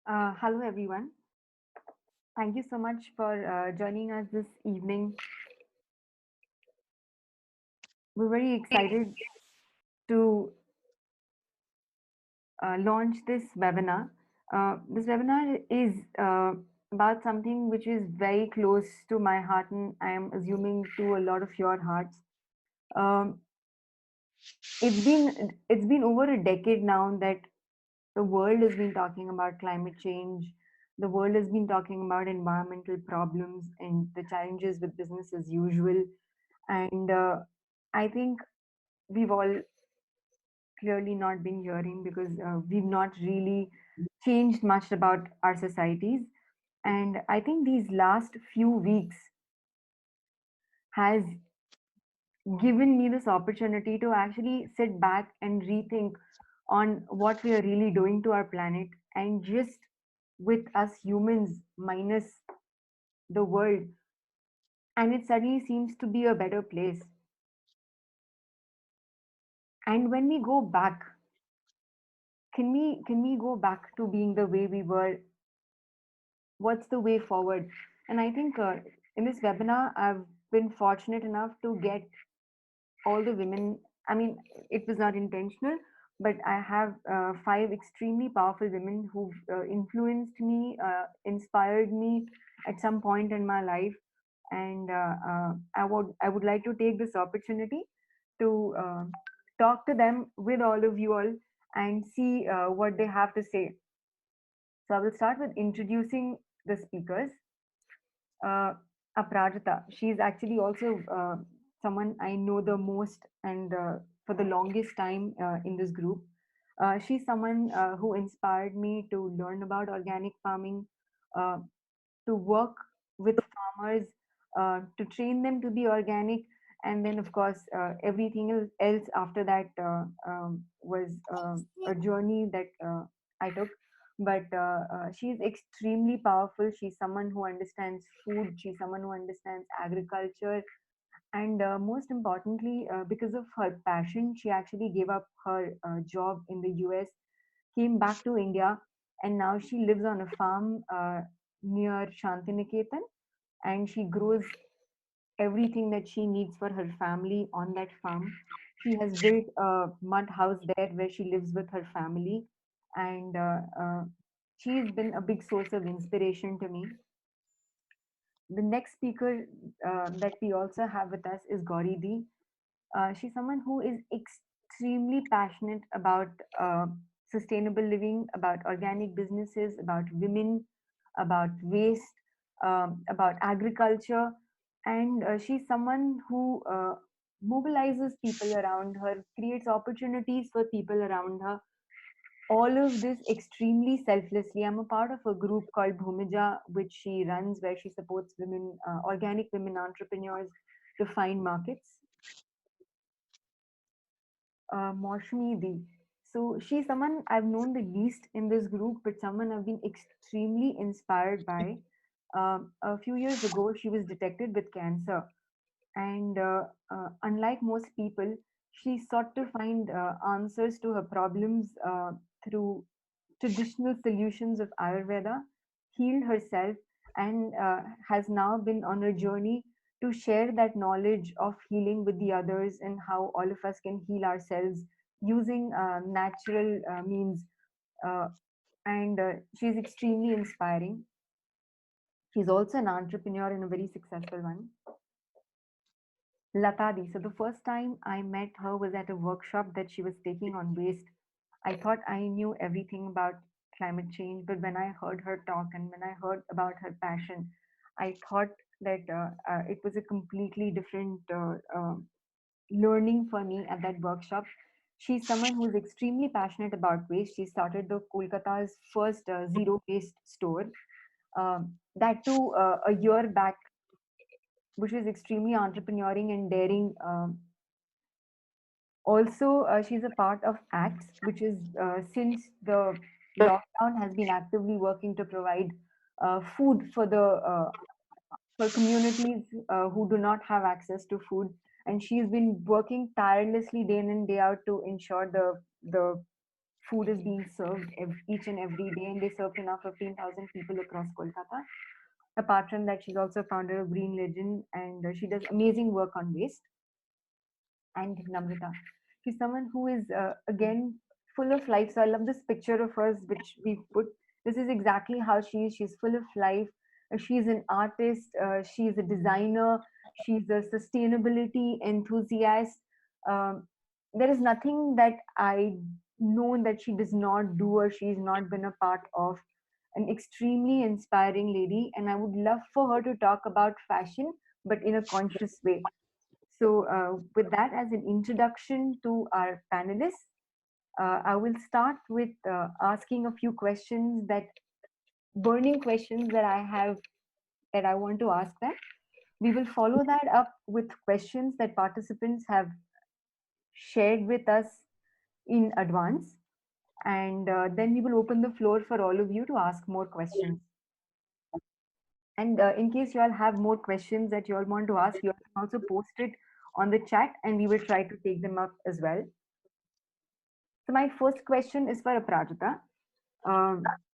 Hello, everyone. Thank you so much for joining us this evening. We're very excited to launch this webinar. This webinar is about something which is very close to my heart, and I am assuming to a lot of your hearts. Um, it's been over a decade now that the world has been talking about climate change. The world has been talking about environmental problems and the challenges with business as usual. And I think we've all clearly not been hearing because we've not really changed much about our societies. And I think these last few weeks has given me this opportunity to actually sit back and rethink on what we are really doing to our planet, and just with us humans minus the world, and it suddenly seems to be a better place. And when we go back, can we go back to being the way we were? What's the way forward? And I think in this webinar, I've been fortunate enough to get all the women. I mean, it was not intentional, but I have five extremely powerful women who've influenced me, inspired me at some point in my life. And I would like to take this opportunity to talk to them with all of you all and see what they have to say. So I will start with introducing the speakers. uh, Aprajita. She's actually also someone I know the most and for the longest time in this group. She's someone who inspired me to learn about organic farming, uh, to work with farmers, to train them to be organic. And then, of course, everything else after that was a journey that I took. But she's extremely powerful. She's someone who understands food, she's someone who understands agriculture. And most importantly, because of her passion, she actually gave up her job in the US, came back to India, and now she lives on a farm near Shantiniketan, and she grows everything that she needs for her family on that farm. She has built a mud house there where she lives with her family, and she's been a big source of inspiration to me. The next speaker that we also have with us is Gauri Di. She's someone who is extremely passionate about sustainable living, about organic businesses, about women, about waste, about agriculture. And she's someone who mobilizes people around her, creates opportunities for people around her. All of this extremely selflessly. I'm a part of a group called Bhumija, which she runs, where she supports women, organic women entrepreneurs to find markets. Maushmi Di. So she's someone I've known the least in this group, but someone I've been extremely inspired by. A few years ago, she was detected with cancer, and unlike most people, she sought to find answers to her problems through traditional solutions of Ayurveda, healed herself, and has now been on a journey to share that knowledge of healing with the others, and how all of us can heal ourselves using natural means. Uh, and she's extremely inspiring. She's also an entrepreneur and a very successful one. Latadi. So the first time I met her was at a workshop that she was taking on waste. I thought I knew everything about climate change, but when I heard her talk and when I heard about her passion, I thought that it was a completely different learning for me at that workshop. She's someone who's extremely passionate about waste. She started the Kolkata's first zero waste store. That too a year back, which was extremely entrepreneuring and daring. Also, she's a part of ACTS, which is since the lockdown has been actively working to provide food for communities who do not have access to food, and she's been working tirelessly day in and day out to ensure the food is being served each and every day, and they serve to now 15,000 people across Kolkata. Apart from that, she's also founder of Green Legend, and she does amazing work on waste. And Namrata, she's someone who is again full of life. So I love this picture of hers, which we put. This is exactly how she is. She's full of life. She's an artist. She's a designer. She's a sustainability enthusiast. Um, there is nothing that I know that she does not do or she's not been a part of. An extremely inspiring lady, and I would love for her to talk about fashion, but in a conscious way. So, with that as an introduction to our panelists, I will start with asking a few questions, that burning questions that I have, that I want to ask them. We will follow that up with questions that participants have shared with us in advance. And then we will open the floor for all of you to ask more questions. And in case you all have more questions that you all want to ask, you all can also post it on the chat and we will try to take them up as well. So my first question is for Aprajita.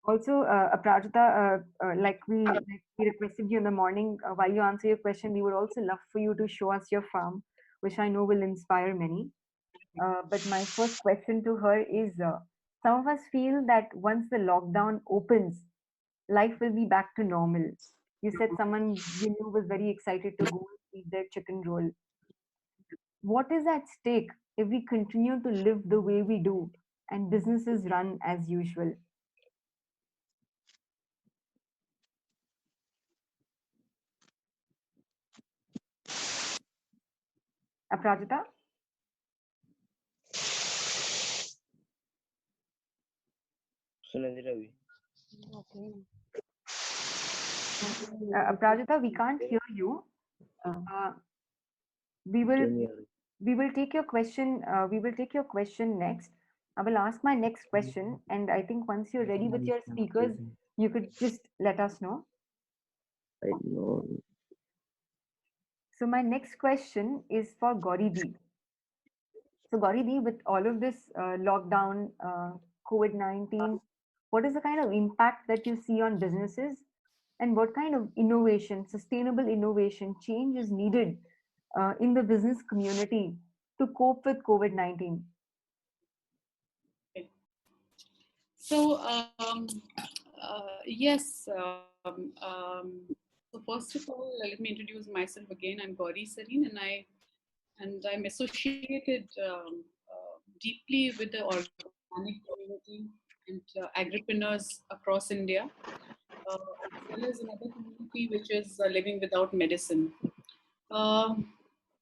Also, Aprajita, like we requested you in the morning, while you answer your question, we would also love for you to show us your farm, which I know will inspire many. But my first question to her is, some of us feel that once the lockdown opens, life will be back to normal. You said someone you knew was very excited to go and eat their chicken roll. What is at stake if we continue to live the way we do and businesses run as usual? Aprajita? Sunandira, Okay. Aprajita, we can't hear you. Uh, we will can you? we will take your question. We will take your question next. I will ask my next question, and I think once you're ready with your speakers, you could just let us know. I know. So my next question is for Gauri Di. So Gauri Di, with all of this lockdown, COVID-19, what is the kind of impact that you see on businesses, and what kind of innovation, sustainable innovation change is needed in the business community to cope with COVID-19? So, yes. So first of all, let me introduce myself again. I'm Gauri Sareen, and I'm associated deeply with the organic community and agripreneurs across India, as well as another community which is living without medicine. Um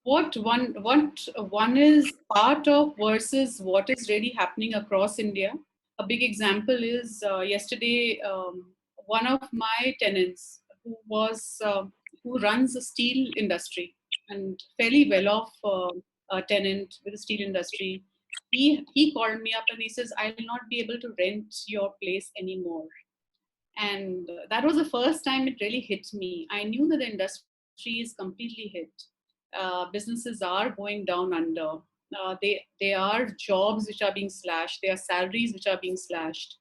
what one is part of versus what is really happening across India. A big example is yesterday, one of my tenants who runs a steel industry and fairly well off a tenant with the steel industry. He called me up and he says, "I'll not be able to rent your place anymore." And that was the first time it really hit me. I knew that the industry is completely hit. Businesses are going down under. They are jobs which are being slashed. There are salaries which are being slashed.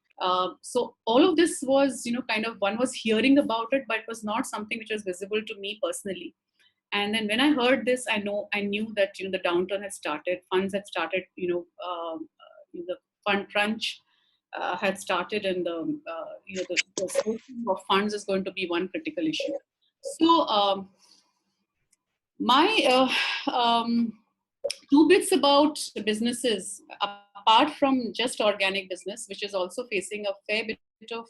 So all of this was, kind of, one was hearing about it, but it was not something which was visible to me personally. And then when I heard this, I knew that the downturn had started. Funds had started. The fund crunch had started, and the sourcing of funds is going to be one critical issue. So my two bits about businesses, apart from just organic business, which is also facing a fair bit of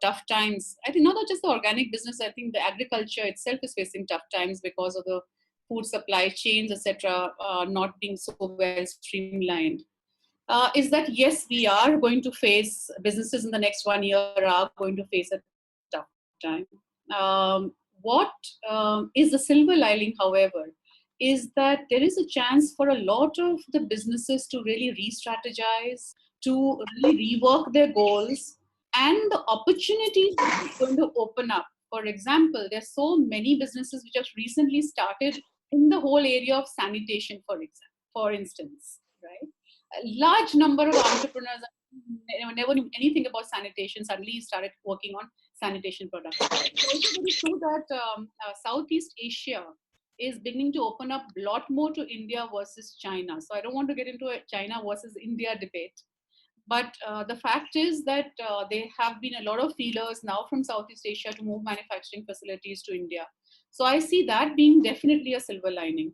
tough times. I think not just the organic business. I think the agriculture itself is facing tough times because of the food supply chains, etc., not being so well streamlined. Is that yes, we are going to face, businesses in the next 1 year are going to face a tough time. What is the silver lining, however, is that there is a chance for a lot of the businesses to really re-strategize, to really rework their goals, and the opportunities that are going to open up. For example, there's so many businesses which have recently started in the whole area of sanitation, for instance, right? a large number of entrepreneurs never knew anything about sanitation suddenly started working on sanitation products. It's also very true that Southeast Asia is beginning to open up a lot more to India versus China. So I don't want to get into a China versus India debate. But the fact is that there have been a lot of feelers now from Southeast Asia to move manufacturing facilities to India. So I see that being definitely a silver lining.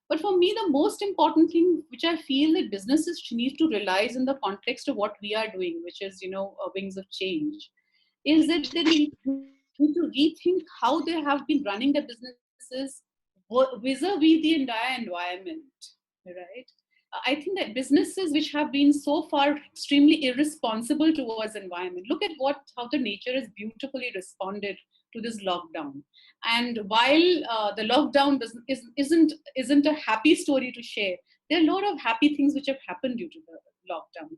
But for me, the most important thing, which I feel that businesses need to realize in the context of what we are doing, which is, wings of change, is that they need to rethink how they have been running their businesses vis-a-vis the entire environment, right? I think that businesses which have been so far extremely irresponsible towards environment, look at how the nature has beautifully responded to this lockdown. And while the lockdown isn't a happy story to share, there are a lot of happy things which have happened due to the lockdown.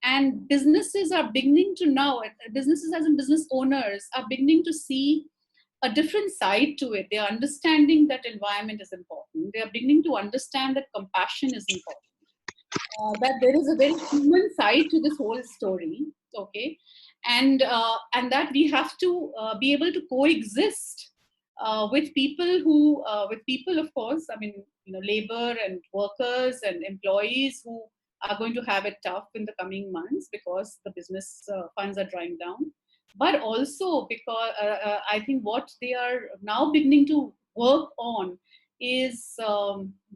And businesses are beginning to now, businesses as in business owners are beginning to see a different side to it. They are understanding that environment is important. They are beginning to understand that compassion is important. That there is a very human side to this whole story, okay, and that we have to be able to coexist with people, of course. I mean, labor and workers and employees who are going to have it tough in the coming months because the business funds are drying down, but also because I think what they are now beginning to work on is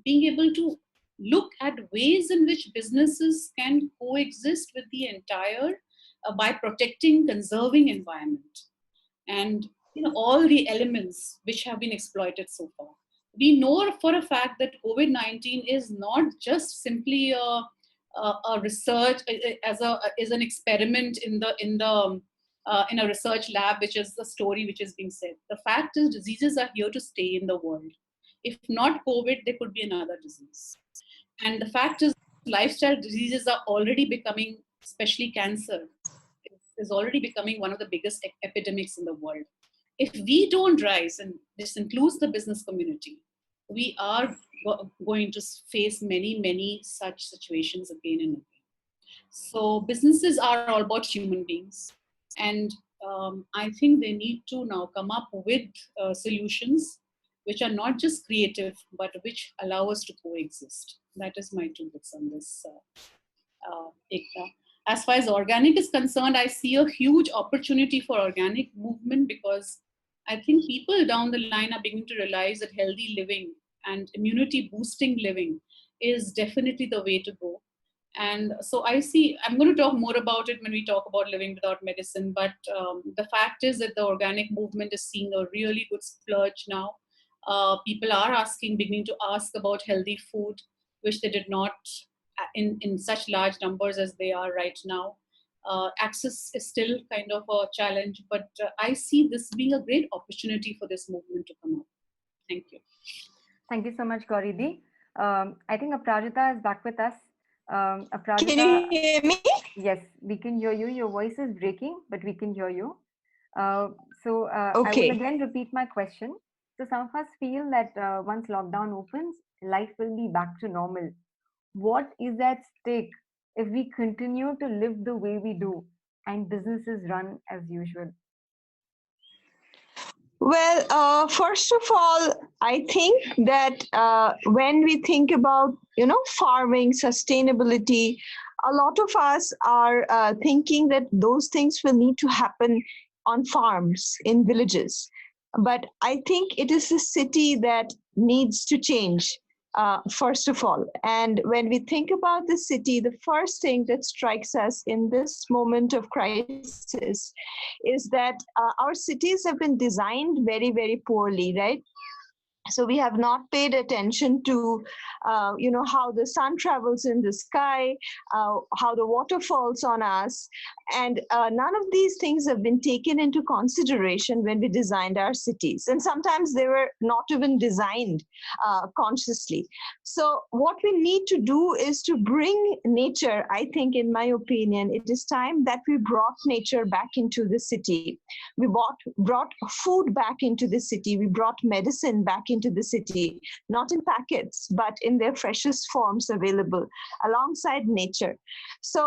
being able to look at ways in which businesses can coexist with the entire by protecting, conserving environment, and all the elements which have been exploited so far. We know for a fact that COVID-19 is not just simply a research as an experiment in a research lab, which is the story which is being said. The fact is, diseases are here to stay in the world. If not COVID, there could be another disease. And the fact is, lifestyle diseases are already becoming, especially cancer, is already becoming one of the biggest epidemics in the world. If we don't rise, and this includes the business community, we are going to face many, many such situations again and again. So businesses are all about human beings. And I think they need to now come up with solutions which are not just creative, but which allow us to coexist. That is my 2 bits on this, Ekta. As far as organic is concerned, I see a huge opportunity for organic movement, because I think people down the line are beginning to realize that healthy living and immunity boosting living is definitely the way to go. And so I'm going to talk more about it when we talk about living without medicine. But the fact is that the organic movement is seeing a really good splurge now. People are beginning to ask about healthy food, which they did not in such large numbers as they are right now. Access is still kind of a challenge, but I see this being a great opportunity for this movement to come up. Thank you. Thank you so much, Gauridi. I think Aparajita is back with us. Aparajita, can you hear me? Yes, we can hear you. Your voice is breaking, but we can hear you. So I Okay. will again repeat my question. So some of us feel that once lockdown opens, life will be back to normal. What is at stake if we continue to live the way we do and businesses run as usual? Well, first of all, I think that when we think about, farming, sustainability, a lot of us are thinking that those things will need to happen on farms, in villages. But I think it is the city that needs to change, first of all. And when we think about the city, the first thing that strikes us in this moment of crisis is that our cities have been designed very, very poorly, right? So we have not paid attention to, how the sun travels in the sky, how the water falls on us. And none of these things have been taken into consideration when we designed our cities. And sometimes they were not even designed consciously. So what we need to do is to bring nature. I think, in my opinion, it is time that we brought nature back into the city. We brought food back into the city. We brought medicine back into the city, not in packets, but in their freshest forms available alongside nature. So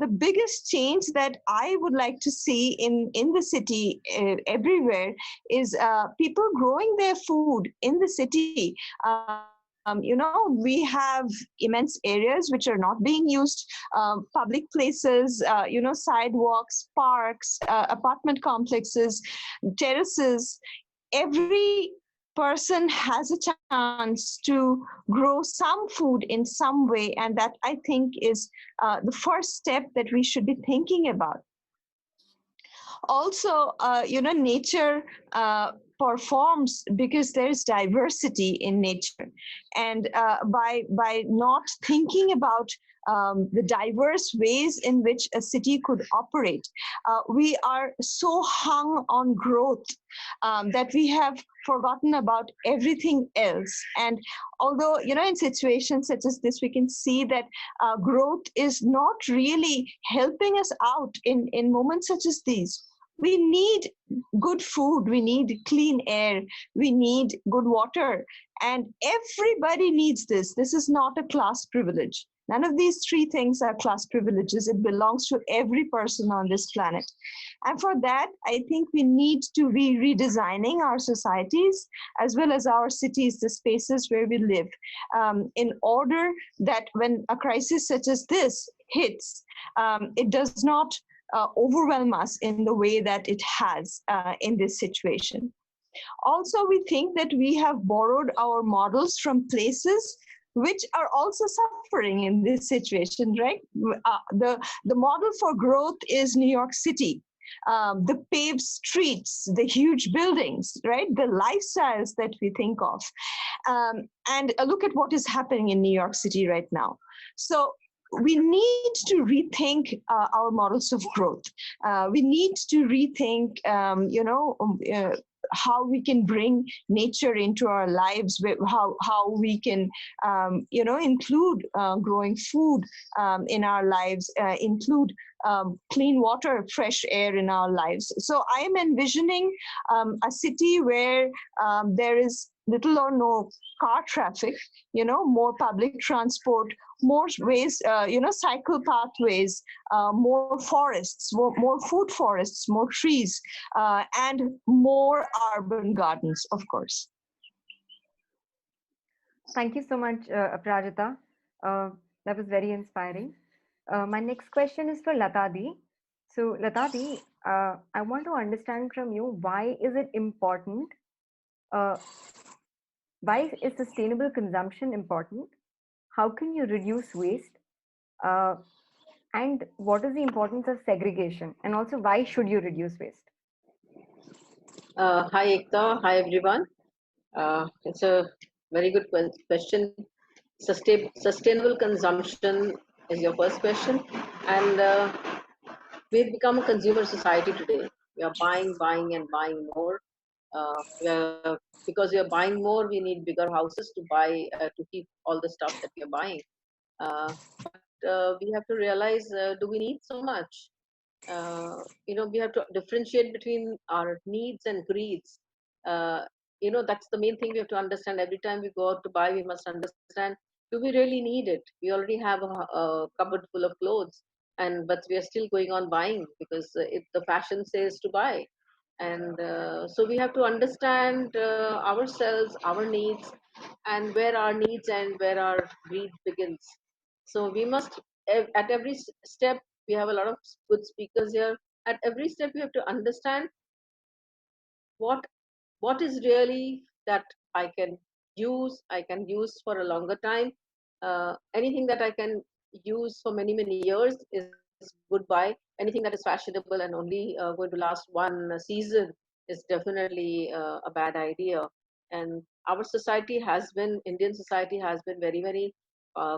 the biggest change that I would like to see in the city everywhere is people growing their food in the city. We have immense areas which are not being used, public places, sidewalks, parks, apartment complexes, terraces. Every person has a chance to grow some food in some way, and that I think is the first step that we should be thinking about. Also, nature performs because there is diversity in nature, and by not thinking about the diverse ways in which a city could operate, we are so hung on growth that we have forgotten about everything else. And although, in situations such as this, we can see that growth is not really helping us out in moments such as these. We need good food, we need clean air, we need good water, and everybody needs this. This is not a class privilege. None of these three things are class privileges. It belongs to every person on this planet. And for that, I think we need to be redesigning our societies as well as our cities, the spaces where we live, in order that when a crisis such as this hits, it does not overwhelm us in the way that it has in this situation. Also, we think that we have borrowed our models from places which are also suffering in this situation, right? The model for growth is New York City. The paved streets, the huge buildings, right? The lifestyles that we think of. And look at what is happening in New York City right now. So we need to rethink our models of growth. We need to rethink, how we can bring nature into our lives, how we can, include growing food in our lives, include clean water, fresh air in our lives. So I am envisioning a city where there is little or no car traffic, more public transport, more ways, cycle pathways, more forests, more food forests, more trees, and more urban gardens, of course. Thank you so much, Aprajita. That was very inspiring. My next question is for Latadi. So, Latadi, I want to understand from you, why is it important? Why is sustainable consumption important? How can you reduce waste? And what is the importance of segregation? And also, why should you reduce waste? Hi, Ekta. Hi, everyone. It's a very good question. Sustainable consumption is your first question. And we've become a consumer society today. We are buying, and buying more. Because we are buying more, we need bigger houses to buy, to keep all the stuff that we are buying. But we have to realize, do we need so much? We have to differentiate between our needs and greeds. That's the main thing we have to understand. Every time we go out to buy, we must understand, do we really need it? We already have a cupboard full of clothes, but we are still going on buying because the fashion says to buy. And so we have to understand ourselves, our needs, and where our needs and where our greed begins. So we must, at every step, we have a lot of good speakers here. At every step, we have to understand what is really that I can use for a longer time. Anything that I can use for many years is goodbye. Anything that is fashionable and only going to last one season is definitely a bad idea. And our society has been, Indian society has been very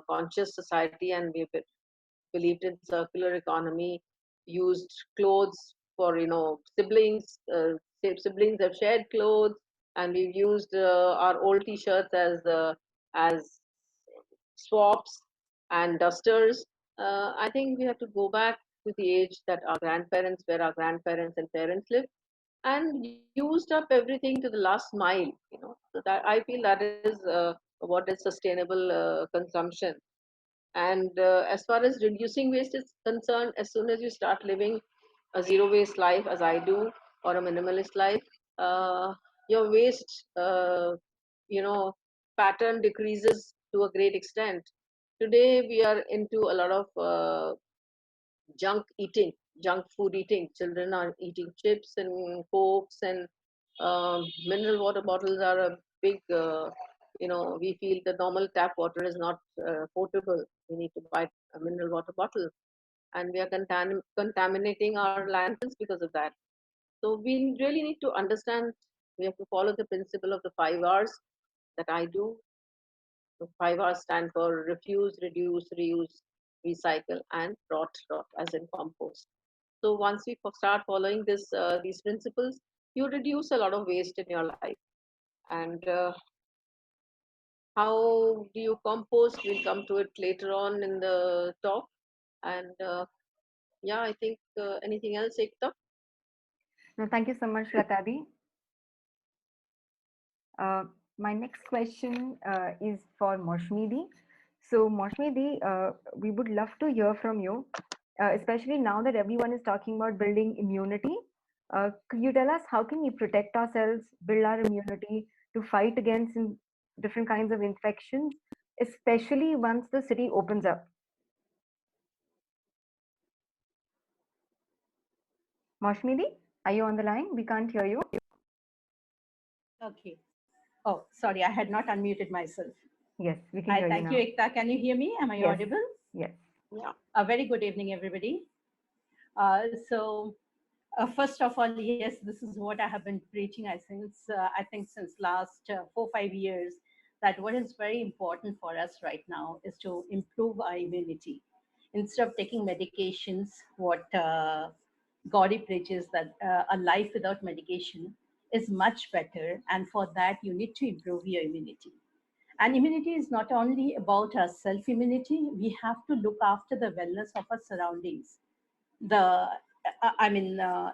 conscious society, and we've believed in circular economy, used clothes for siblings. Siblings have shared clothes, and we've used our old T-shirts as swaps and dusters. I think we have to go back to the age that our grandparents, where our grandparents and parents lived, and used up everything to the last mile. So that I feel that is what is sustainable consumption. And as far as reducing waste is concerned, as soon as you start living a zero waste life, as I do, or a minimalist life, your waste, pattern decreases to a great extent. Today, we are into a lot of junk eating, junk food eating. Children are eating chips and cokes, and mineral water bottles are a big. We feel the normal tap water is not potable. We need to buy a mineral water bottle, and we are contaminating our landfills because of that. So we really need to understand. We have to follow the principle of the 5 R's that I do. The 5 R's stand for refuse, reduce, reuse, recycle, and rot as in compost. So once we start following these principles, you reduce a lot of waste in your life. And how do you compost? We'll come to it later on in the talk. And yeah, I think anything else, Ekta? No, thank you so much, Latadi. Uh, my next question is for Moshmidi. So, Moshmidi, we would love to hear from you, especially now that everyone is talking about building immunity. Could you tell us how can we protect ourselves, build our immunity to fight against different kinds of infections, especially once the city opens up? Moshmidi, are you on the line? We can't hear you. Okay. Oh, sorry, I had not unmuted myself. Yes, we can Hi, hear you thank now. you, Ekta. Can you hear me? Am I Yes. audible? Yes. Yeah. A very good evening, everybody. So, first of all, yes, this is what I have been preaching. I think since last 4 5 years, that what is very important for us right now is to improve our immunity. Instead of taking medications, what Gauri preaches that a life without medication is much better, and for that you need to improve your immunity. And immunity is not only about our self immunity, we have to look after the wellness of our surroundings,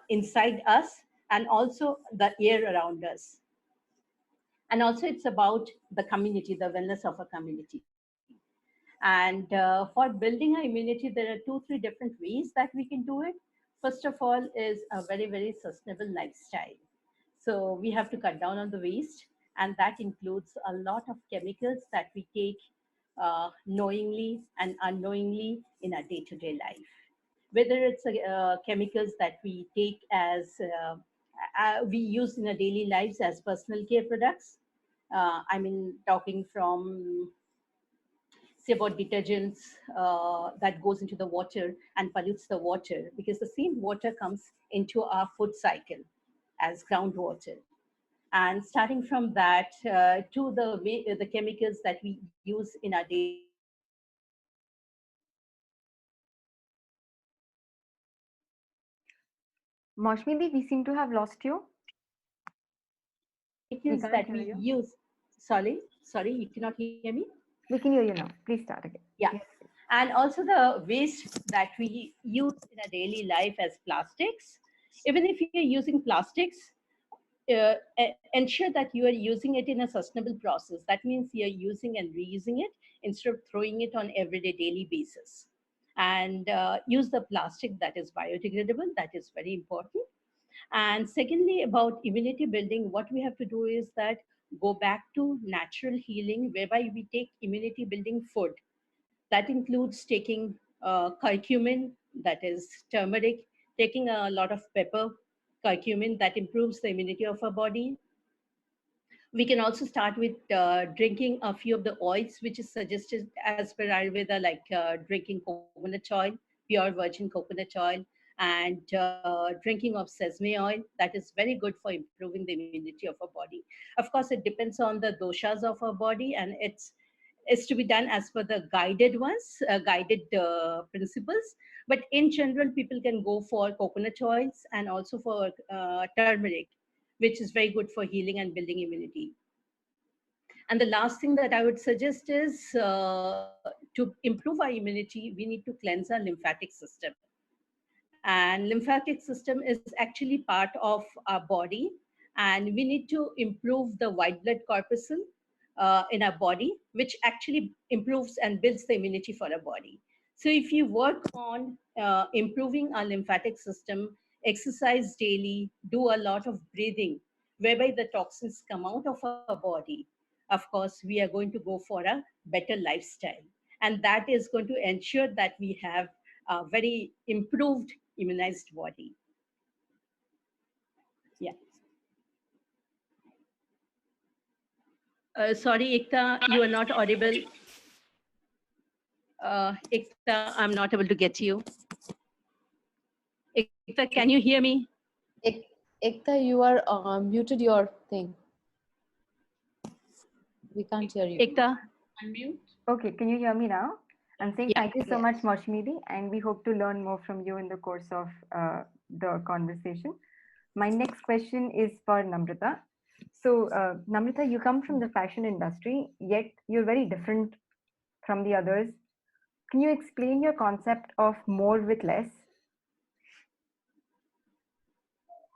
inside us, and also the air around us. And also, it's about the community, the wellness of a community. And for building our immunity, there are 2 3 different ways that we can do it. First of all, is a very, very sustainable lifestyle. So we have to cut down on the waste, and that includes a lot of chemicals that we take knowingly and unknowingly in our day-to-day life. Whether it's chemicals that we take as we use in our daily lives as personal care products. Talking from say about detergents that goes into the water and pollutes the water, because the same water comes into our food cycle as groundwater. And starting from that to the chemicals that we use in our daily lives, Moshmidi, we seem to have lost you. chemicals can't that hear we you. use. Sorry, you cannot hear me? We can hear you now. Please start again. Yeah. And also the waste that we use in a daily life as plastics. Even if you're using plastics, ensure that you are using it in a sustainable process. That means you're using and reusing it instead of throwing it on everyday daily basis. And use the plastic that is biodegradable. That is very important. And secondly, about immunity building, what we have to do is that go back to natural healing, whereby we take immunity building food. That includes taking curcumin, that is turmeric, taking a lot of pepper, curcumin, that improves the immunity of our body. We can also start with drinking a few of the oils, which is suggested as per Ayurveda, like drinking coconut oil, pure virgin coconut oil, and drinking of sesame oil. That is very good for improving the immunity of our body. Of course, it depends on the doshas of our body, and it's to be done as per the guided principles. But in general, people can go for coconut oils and also for turmeric, which is very good for healing and building immunity. And the last thing that I would suggest is to improve our immunity, we need to cleanse our lymphatic system. And lymphatic system is actually part of our body, and we need to improve the white blood corpuscle in our body, which actually improves and builds the immunity for our body. So if you work on improving our lymphatic system, exercise daily, do a lot of breathing, whereby the toxins come out of our body, of course, we are going to go for a better lifestyle. And that is going to ensure that we have a very improved immunized body. Yeah. Sorry, Ekta, you are not audible. Ekta, I'm not able to get you. Ekta, can you hear me? Ekta, you are muted your thing. We can't hear you. Ekta. Unmute. Okay, can you hear me now? I'm saying Yeah. thank you so much, Maushmidi, and we hope to learn more from you in the course of the conversation. My next question is for Namrata. So, Namrata, you come from the fashion industry, yet you're very different from the others. Can you explain your concept of more with less?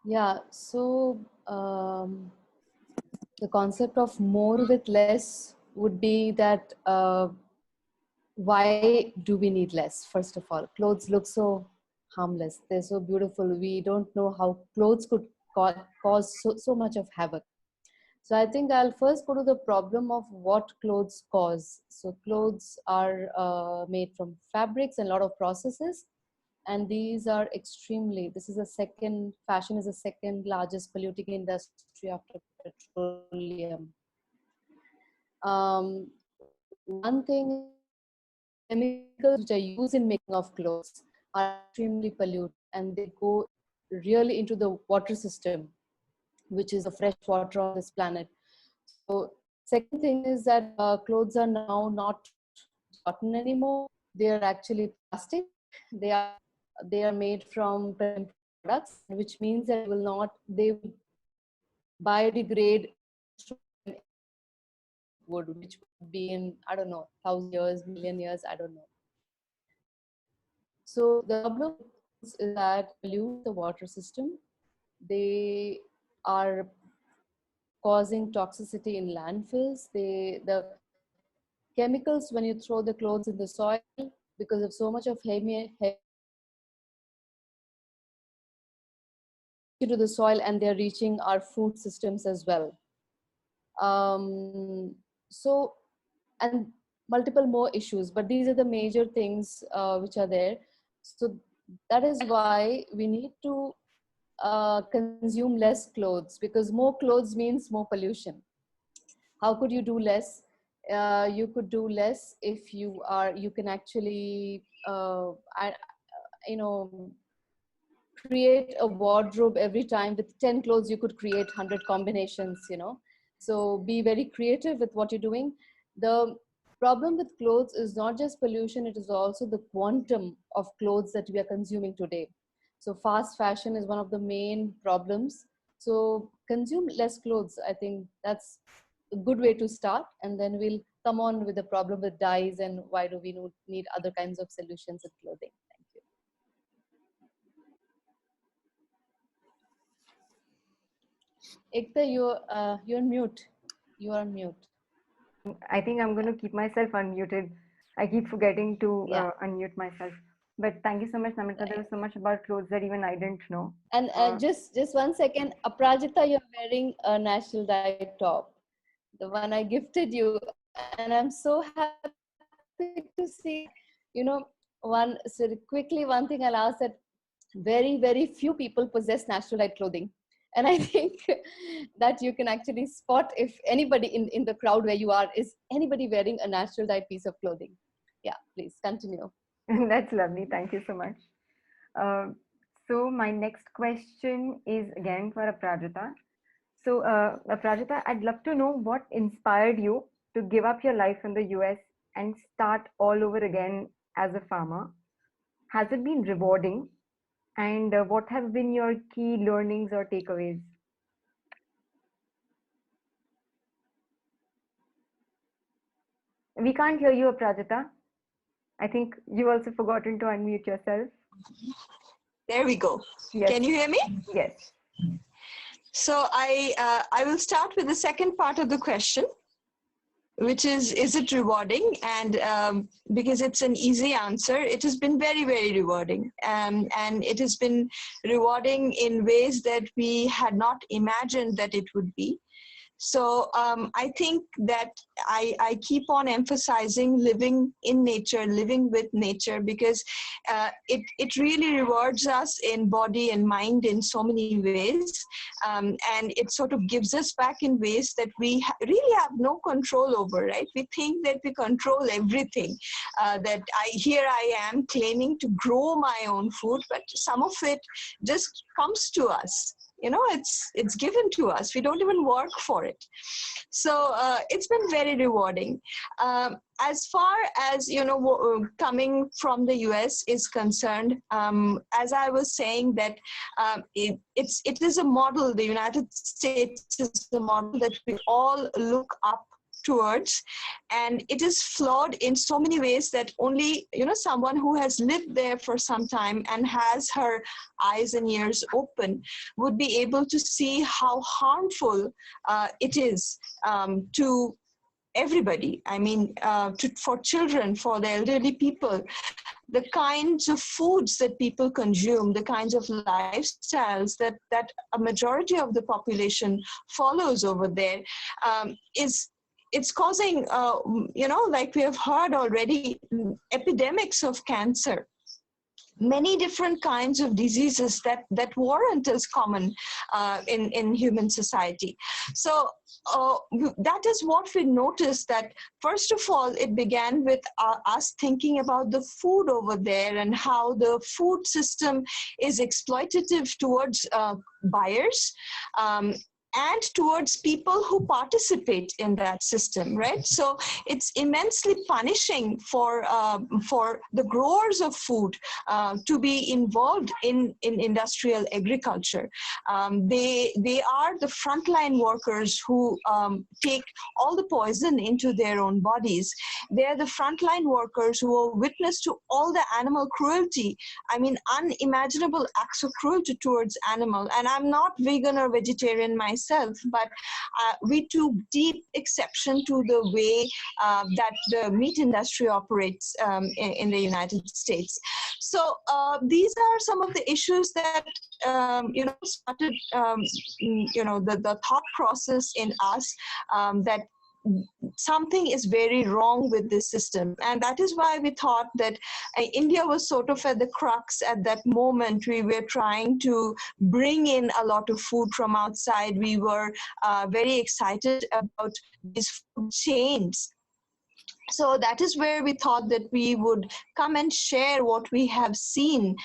Yeah, so the concept of more with less would be that why do we need less? First of all, clothes look so harmless. They're so beautiful. We don't know how clothes could cause so much of havoc. So I think I'll first go to the problem of what clothes cause. So clothes are made from fabrics and a lot of processes. And these are fashion is the second largest polluting industry after petroleum. One thing, chemicals which are used in making of clothes are extremely polluted, and they go really into the water system, which is the fresh water on this planet. So second thing is that clothes are now not cotton anymore. They are actually plastic. They are made from products, which means that they will biodegrade wood, which would be in, I don't know, 1,000 years, million years, I don't know. So the problem is that pollute the water system. They are causing toxicity in landfills. The chemicals, when you throw the clothes in the soil, because of so much of to the soil, and they're reaching our food systems as well. So, and multiple more issues, but these are the major things which are there. So that is why we need to consume less clothes, because more clothes means more pollution. How could you do less? You could do less if you can actually create a wardrobe. Every time with 10 clothes you could create 100 combinations, so be very creative with what you're doing. The problem with clothes is not just pollution, it is also the quantum of clothes that we are consuming today. So fast fashion is one of the main problems. So consume less clothes. I think that's a good way to start, and then we'll come on with the problem with dyes and why do we need other kinds of solutions in clothing. Thank you. Ekta, you're on mute. You are on mute. I think I'm going to keep myself unmuted. I keep forgetting to unmute myself. But thank you so much, Namrata. There was so much about clothes that even I didn't know. And just 1 second, Aprajita, you're wearing a National Diet top, the one I gifted you, and I'm so happy to see. One thing I'll ask, that very few people possess National Diet clothing, and I think that you can actually spot if anybody in the crowd where you are, is anybody wearing a National Diet piece of clothing. Yeah, please continue. That's lovely. Thank you so much. So my next question is again for Aprajita. So Aprajita, I'd love to know what inspired you to give up your life in the US and start all over again as a farmer. Has it been rewarding? And what have been your key learnings or takeaways? We can't hear you, Aprajita. I think you also forgotten to unmute yourself. There we go. Yes. Can you hear me? Yes. So I will start with the second part of the question, which is it rewarding? And because it's an easy answer, it has been very, very rewarding. And it has been rewarding in ways that we had not imagined that it would be. So I think that I keep on emphasizing living in nature, living with nature, because it really rewards us in body and mind in so many ways. And it sort of gives us back in ways that we really have no control over, right? We think that we control everything, that here I am claiming to grow my own food, but some of it just comes to us. You know, it's given to us. We don't even work for it. So it's been very rewarding. As far as, you know, coming from the US is concerned, as I was saying, that it is a model. The United States is the model that we all look up towards, and it is flawed in so many ways that only, you know, someone who has lived there for some time and has her eyes and ears open would be able to see how harmful it is to everybody. I mean, for children, for the elderly people, the kinds of foods that people consume, the kinds of lifestyles that a majority of the population follows over there, it's causing, you know, like we have heard already, epidemics of cancer, many different kinds of diseases that weren't as common in human society. So that is what we noticed, that first of all, it began with us thinking about the food over there and how the food system is exploitative towards buyers, and towards people who participate in that system, right? So it's immensely punishing for the growers of food to be involved in industrial agriculture. They are the frontline workers who take all the poison into their own bodies. They're the frontline workers who are witness to all the animal cruelty. I mean, unimaginable acts of cruelty towards animal. And I'm not vegan or vegetarian myself, but we took deep exception to the way that the meat industry operates in the United States. So these are some of the issues that you know, started you know, the thought process in us, that something is very wrong with this system. And that is why we thought that India was sort of at the crux at that moment. We were trying to bring in a lot of food from outside. We were very excited about these food chains. So that is where we thought that we would come and share what we have seen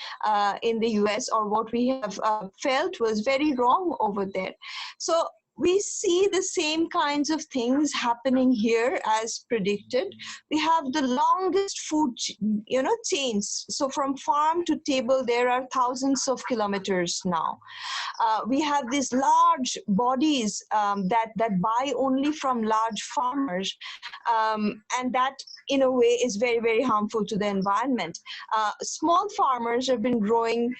in the US, or what we have felt was very wrong over there. So we see the same kinds of things happening here as predicted. We have the longest food, you know, chains. So from farm to table, there are thousands of kilometers now. We have these large bodies that buy only from large farmers, and that in a way is very, very harmful to the environment. Small farmers have been growing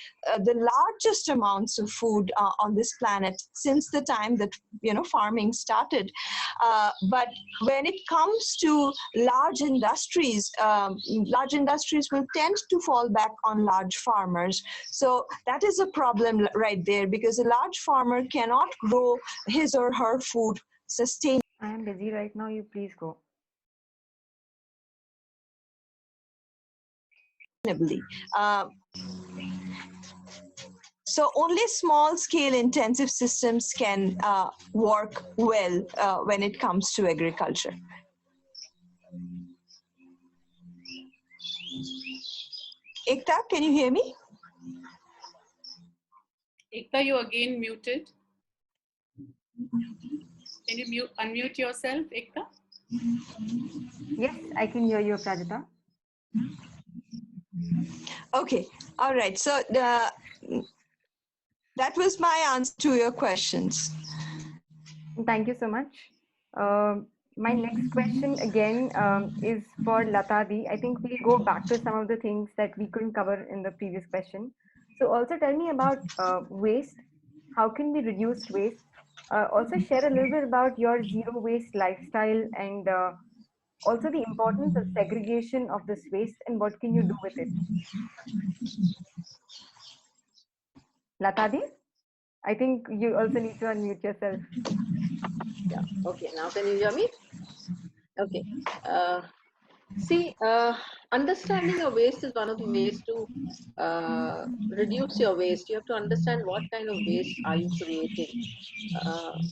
the largest amounts of food on this planet since the time that, you know, farming started. But when it comes to large industries will tend to fall back on large farmers. So that is a problem right there, because a large farmer cannot grow his or her food sustainably. I am busy right now. You please go. So only small-scale intensive systems can work well when it comes to agriculture. Ekta, can you hear me? Ekta, you again muted. Can you unmute yourself, Ekta? Yes, I can hear you, Prajita. Okay, all right. So that was my answer to your questions. Thank you so much. My next question again is for Lata Di. I think we'll go back to some of the things that we couldn't cover in the previous question. So also tell me about waste. How can we reduce waste? Also share a little bit about your zero waste lifestyle and also the importance of segregation of this waste and what can you do with it. Latadi, I think you also need to unmute yourself. Yeah. Okay. Now can you hear me? Okay. Uh, See, understanding your waste is one of the ways to reduce your waste. You have to understand what kind of waste are you creating.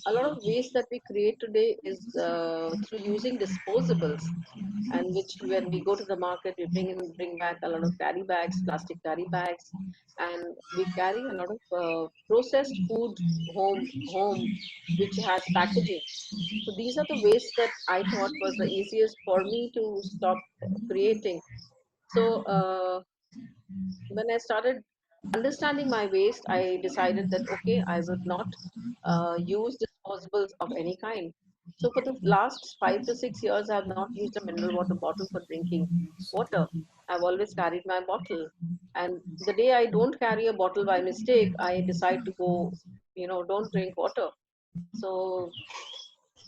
A lot of waste that we create today is through using disposables, and which when we go to the market, we bring back a lot of carry bags, plastic carry bags, and we carry a lot of processed food home, which has packaging. So these are the ways that I thought was the easiest for me to stop creating. So when I started understanding my waste, I decided that okay, I would not use disposables of any kind. So for the last 5 to 6 years, I have not used a mineral water bottle for drinking water. I've always carried my bottle, and the day I don't carry a bottle by mistake, I decide to go, don't drink water. So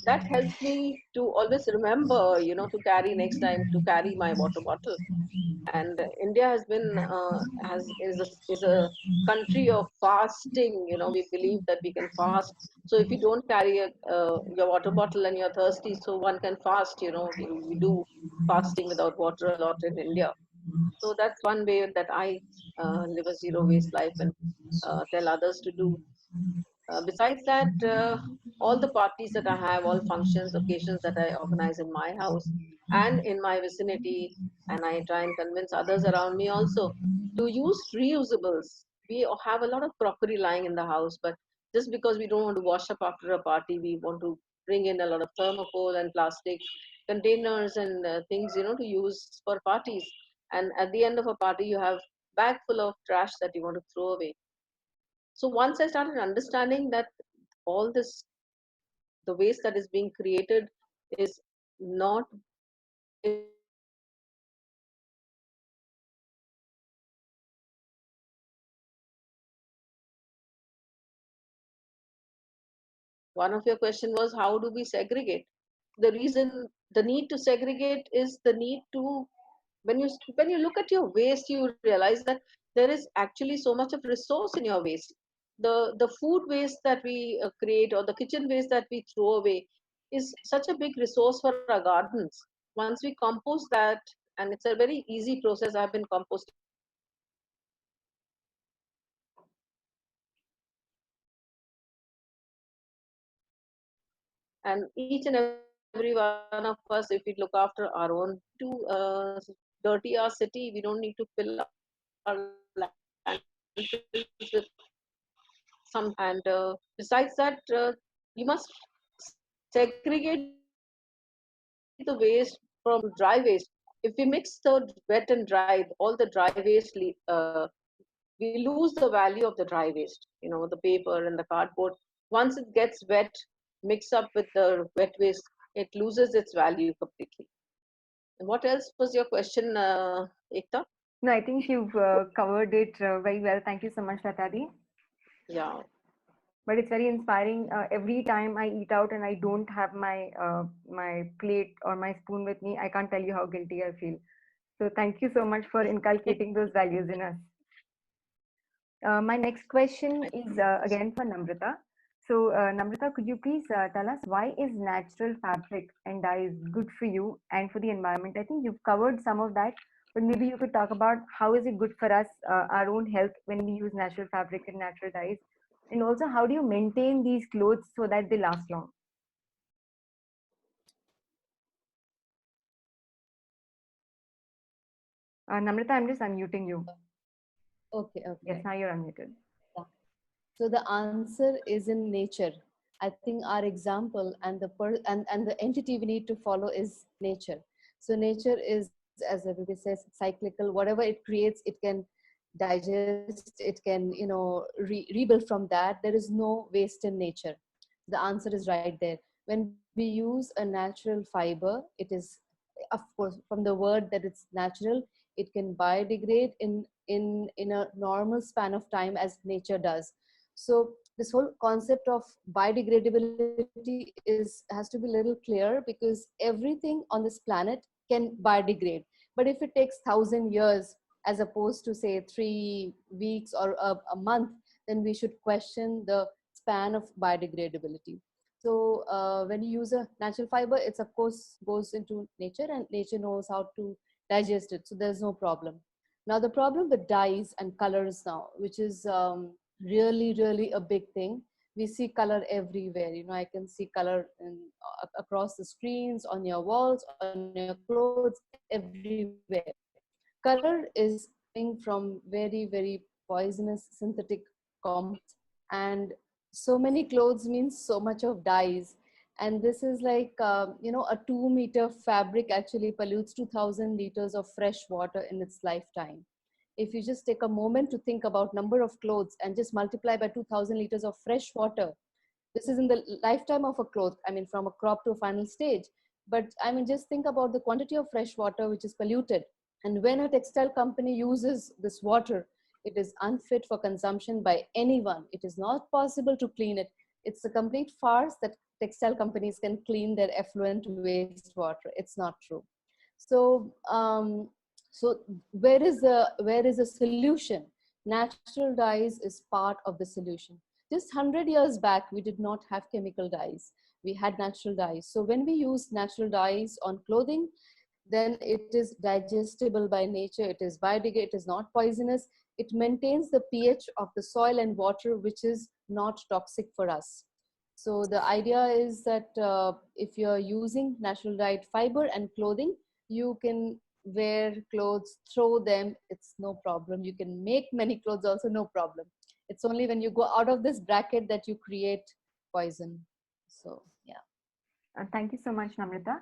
that helps me to always remember, to carry next time to carry my water bottle. And India has been is a country of fasting. We believe that we can fast. So if you don't carry your water bottle and you're thirsty, so one can fast. We do fasting without water a lot in India. So that's one way that I live a zero waste life and tell others to do. Besides that, all the parties that I have, all functions, occasions that I organize in my house and in my vicinity, and I try and convince others around me also to use reusables. We have a lot of crockery lying in the house, but just because we don't want to wash up after a party, we want to bring in a lot of thermocol and plastic containers and things, to use for parties. And at the end of a party, you have bag full of trash that you want to throw away. So once I started understanding that all this, the waste that is being created is not is one of your question was how do we segregate? The reason, the need to segregate is the need to, when you look at your waste, you realize that there is actually so much of resource in your waste. The food waste that we create, or the kitchen waste that we throw away, is such a big resource for our gardens. Once we compost that, and it's a very easy process. I've been composting, and each and every one of us, if we look after our own, to dirty our city. We don't need to fill our landfills with some, and besides that, you must segregate the waste from dry waste. If we mix the wet and dry, all the dry waste, we lose the value of the dry waste. The paper and the cardboard. Once it gets wet, mix up with the wet waste, it loses its value completely. And what else was your question, Ekta? No, I think you've covered it very well. Thank you so much, Latadi. Yeah. But it's very inspiring. Every time I eat out and I don't have my plate or my spoon with me, I can't tell you how guilty I feel. So thank you so much for inculcating those values in us. My next question is again for Namrata. So Namrata, could you please tell us why is natural fabric and dyes good for you and for the environment? I think you've covered some of that, but maybe you could talk about how is it good for us, our own health when we use natural fabric and natural dyes, and also how do you maintain these clothes so that they last long? Namrata, I'm just unmuting you. Okay, Yes, okay. now you're unmuted. Yeah. So the answer is in nature. I think our example and and the entity we need to follow is nature. So nature is, as everybody says, cyclical. Whatever it creates, it can digest. It can, rebuild from that. There is no waste in nature. The answer is right there. When we use a natural fiber, it is, of course, from the word that it's natural, It can biodegrade in a normal span of time as nature does. So this whole concept of biodegradability has to be a little clear, because everything on this planet can biodegrade. But if it takes 1,000 years as opposed to say 3 weeks or a month, then we should question the span of biodegradability. So when you use a natural fiber, it's of course goes into nature, and nature knows how to digest it. So there's no problem. Now the problem with dyes and colors now, which is really a big thing. We see color everywhere. You know, I can see color across the screens, on your walls, on your clothes, everywhere. Color is coming from very poisonous synthetic compounds, and so many clothes means so much of dyes. And this is like you know, a 2-meter fabric actually pollutes 2,000 liters of fresh water in its lifetime. If you just take a moment to think about number of clothes and just multiply by 2,000 liters of fresh water, this is in the lifetime of a cloth. I mean, from a crop to a final stage. But I mean, just think about the quantity of fresh water which is polluted. And when a textile company uses this water, it is unfit for consumption by anyone. It is not possible to clean it. It's a complete farce that textile companies can clean their effluent wastewater. It's not true. So, so where is the solution? Natural dyes is part of the solution. Just 100 years back, we did not have chemical dyes. We had natural dyes. So when we use natural dyes on clothing, then it is digestible by nature. It is biodegradable. It is not poisonous. It maintains the pH of the soil and water, which is not toxic for us. So the idea is that if you're using natural dyed fiber and clothing, you can wear clothes, throw them, it's no problem. You can make many clothes also, no problem. It's only when you go out of this bracket that you create poison. So yeah. Thank you so much, Namrata.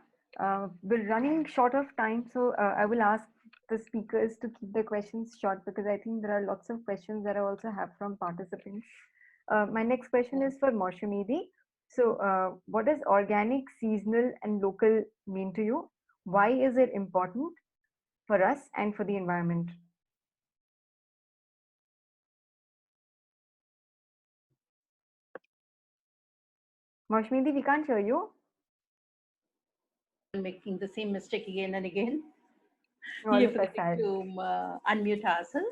We're running short of time, so I will ask the speakers to keep their questions short, because I think there are lots of questions that I also have from participants. My next question is for Maushumi. So what does organic, seasonal and local mean to you? Why is it important for us and for the environment? Maushumi, we can't hear you. Making the same mistake again and again. All You're of us forgetting to unmute ourselves.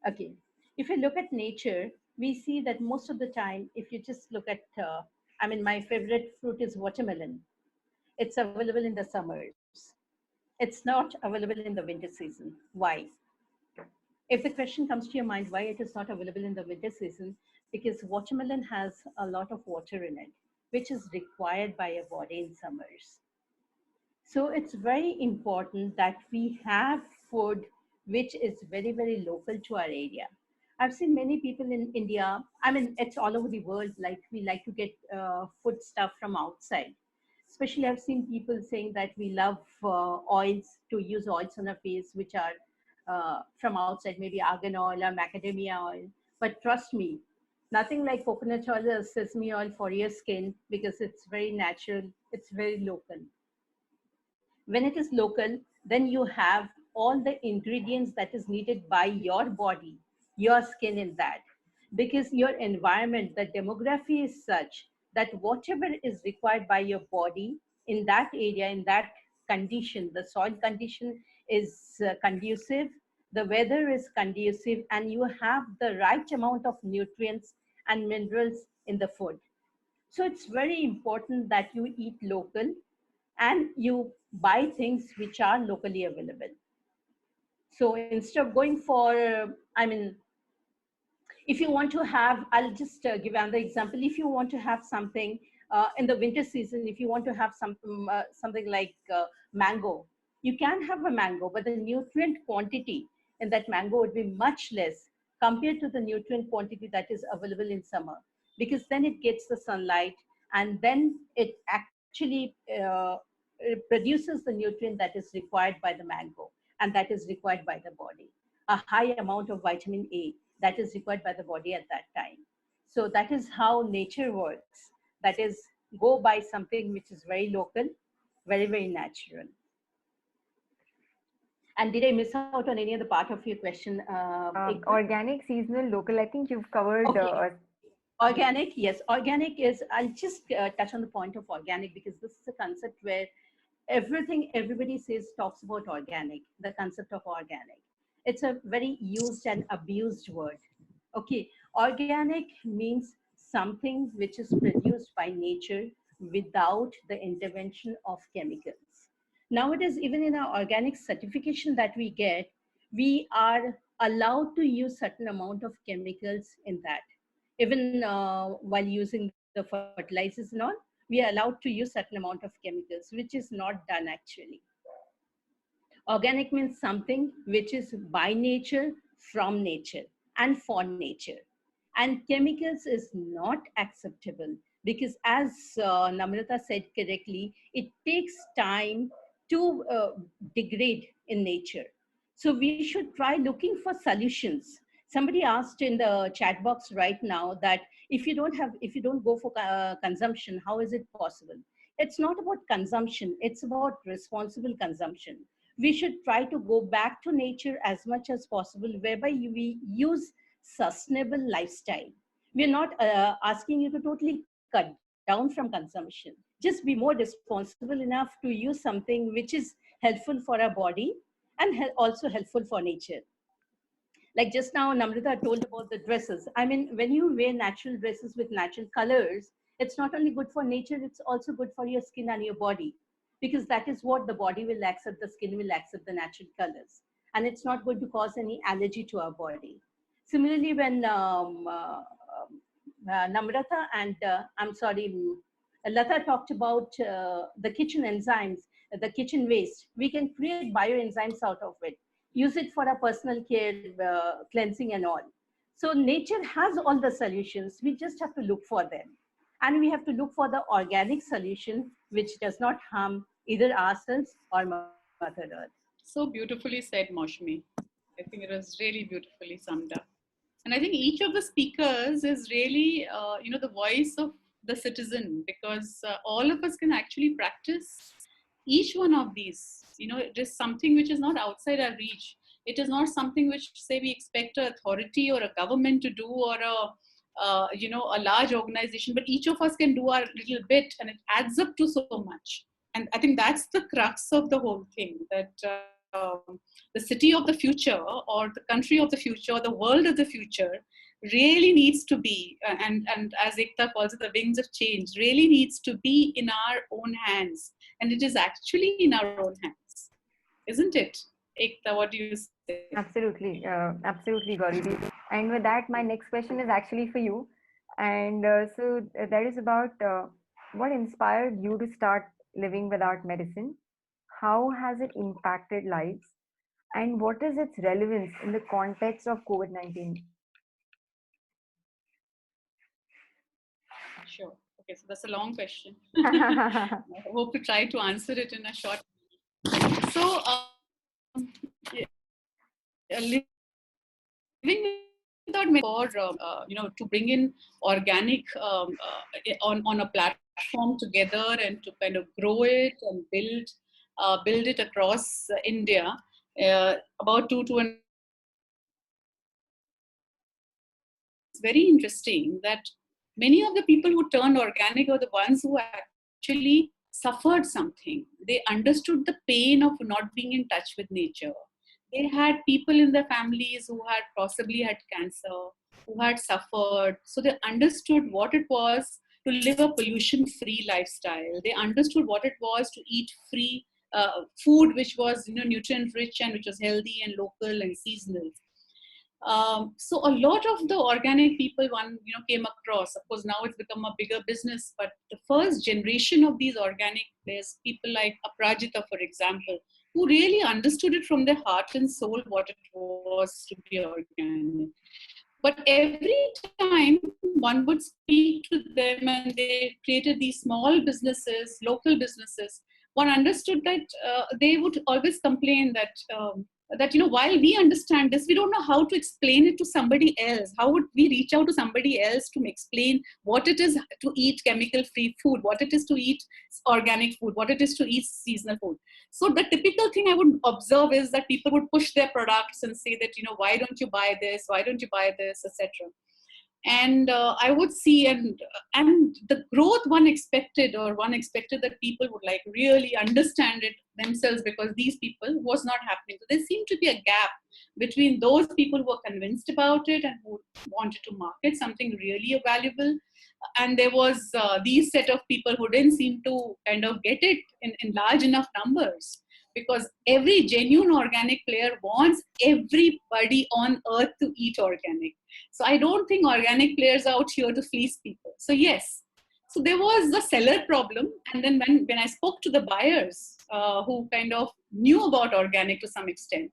Okay. If you look at nature, we see that most of the time, if you just look at, I mean, my favorite fruit is watermelon. It's available in the summers. It's not available in the winter season. Why? If the question comes to your mind, why it is not available in the winter season, because watermelon has a lot of water in it, which is required by your body in summers. So it's very important that we have food which is very local to our area. I've seen many people in India, I mean, it's all over the world, like we like to get food stuff from outside. Especially I've seen people saying that we love oils, to use oils on our face, which are from outside, maybe argan oil or macadamia oil. But trust me, nothing like coconut oil or sesame oil for your skin, because it's very natural, it's very local. When it is local, then you have all the ingredients that is needed by your body, your skin in that. Because your environment, the demography is such that whatever is required by your body in that area, in that condition, the soil condition is conducive, the weather is conducive, and you have the right amount of nutrients and minerals in the food. So it's very important that you eat local and you buy things which are locally available. So instead of going for, I mean, if you want to have, I'll just give another example. If you want to have something in the winter season, if you want to have something like mango, you can have a mango, but the nutrient quantity in that mango would be much less compared to the nutrient quantity that is available in summer, because then it gets the sunlight and then it actually produces the nutrient that is required by the mango and that is required by the body. A high amount of vitamin A that is required by the body at that time. So that is how nature works. That is, go by something which is very local, very natural. And did I miss out on any other part of your question? Ekta? Organic, seasonal, local. I think you've covered. Okay. Organic, yes. Organic is, I'll just touch on the point of organic because this is a concept where everybody says, talks about organic, the concept of organic. It's a very used and abused word. Okay. Organic means something which is produced by nature without the intervention of chemicals. Nowadays, even in our organic certification that we get, we are allowed to use certain amount of chemicals in that. Even while using the fertilizers and all, we are allowed to use certain amount of chemicals, which is not done actually. Organic means something which is by nature, from nature, and for nature. And chemicals is not acceptable because, as Namrata said correctly, it takes time to degrade in nature. So we should try looking for solutions. Somebody asked in the chat box right now that if you don't go for consumption, how is it possible? It's not about consumption, it's about responsible consumption. We should try to go back to nature as much as possible, whereby we use sustainable lifestyle. We're not asking you to totally cut down from consumption. Just be more responsible enough to use something which is helpful for our body and also helpful for nature. Like just now, Namrata told about the dresses. I mean, when you wear natural dresses with natural colors, it's not only good for nature, it's also good for your skin and your body, because that is what the body will accept, the skin will accept the natural colors. And it's not going to cause any allergy to our body. Similarly, when Namrata and Lata talked about the kitchen enzymes, the kitchen waste, we can create bioenzymes out of it, use it for our personal care, cleansing and all. So nature has all the solutions. We just have to look for them. And we have to look for the organic solution, which does not harm either ourselves or Mother Earth. So beautifully said, Maushmi. I think it was really beautifully summed up. And I think each of the speakers is really, the voice of the citizen, because all of us can actually practice each one of these. It is something which is not outside our reach. It is not something which, say, we expect an authority or a government to do, or a large organization, but each of us can do our little bit, and it adds up to so much. And I think that's the crux of the whole thing, that the city of the future, or the country of the future, or the world of the future really needs to be, and as Ekta calls it, the wings of change, really needs to be in our own hands. And it is actually in our own hands, isn't it? Ekta, what do you say? Absolutely, absolutely, Gauri. And with that, my next question is actually for you. And that is about what inspired you to start living without medicine? How has it impacted lives? And what is its relevance in the context of COVID-19? Sure. Okay, so that's a long question. I hope to try to answer it in a short. So, living without medicine, to bring in organic on a platform together, and to kind of grow it and build it across India. About two and it's very interesting that many of the people who turned organic are the ones who actually suffered something. They understood the pain of not being in touch with nature. They had people in their families who had possibly had cancer, who had suffered. So they understood what it was to live a pollution-free lifestyle. They understood what it was to eat free food, which was nutrient-rich and which was healthy and local and seasonal. So a lot of the organic people came across. Of course, now it's become a bigger business, but the first generation of these organic players, people like Aprajita, for example, who really understood it from their heart and soul what it was to be organic. But every time one would speak to them and they created these small businesses, local businesses, one understood that they would always complain that that, while we understand this, we don't know how to explain it to somebody else. How would we reach out to somebody else to explain what it is to eat chemical free food, what it is to eat organic food, what it is to eat seasonal food? So the typical thing I would observe is that people would push their products and say that, why don't you buy this, why don't you buy this, etc. And I would see, and the growth one expected that people would like really understand it themselves, because these people was not happening. So there seemed to be a gap between those people who were convinced about it and who wanted to market something really valuable, and there was these set of people who didn't seem to kind of get it in large enough numbers, because every genuine organic player wants everybody on earth to eat organic. So I don't think organic players are out here to fleece people. So yes, so there was the seller problem. And then when I spoke to the buyers who kind of knew about organic to some extent,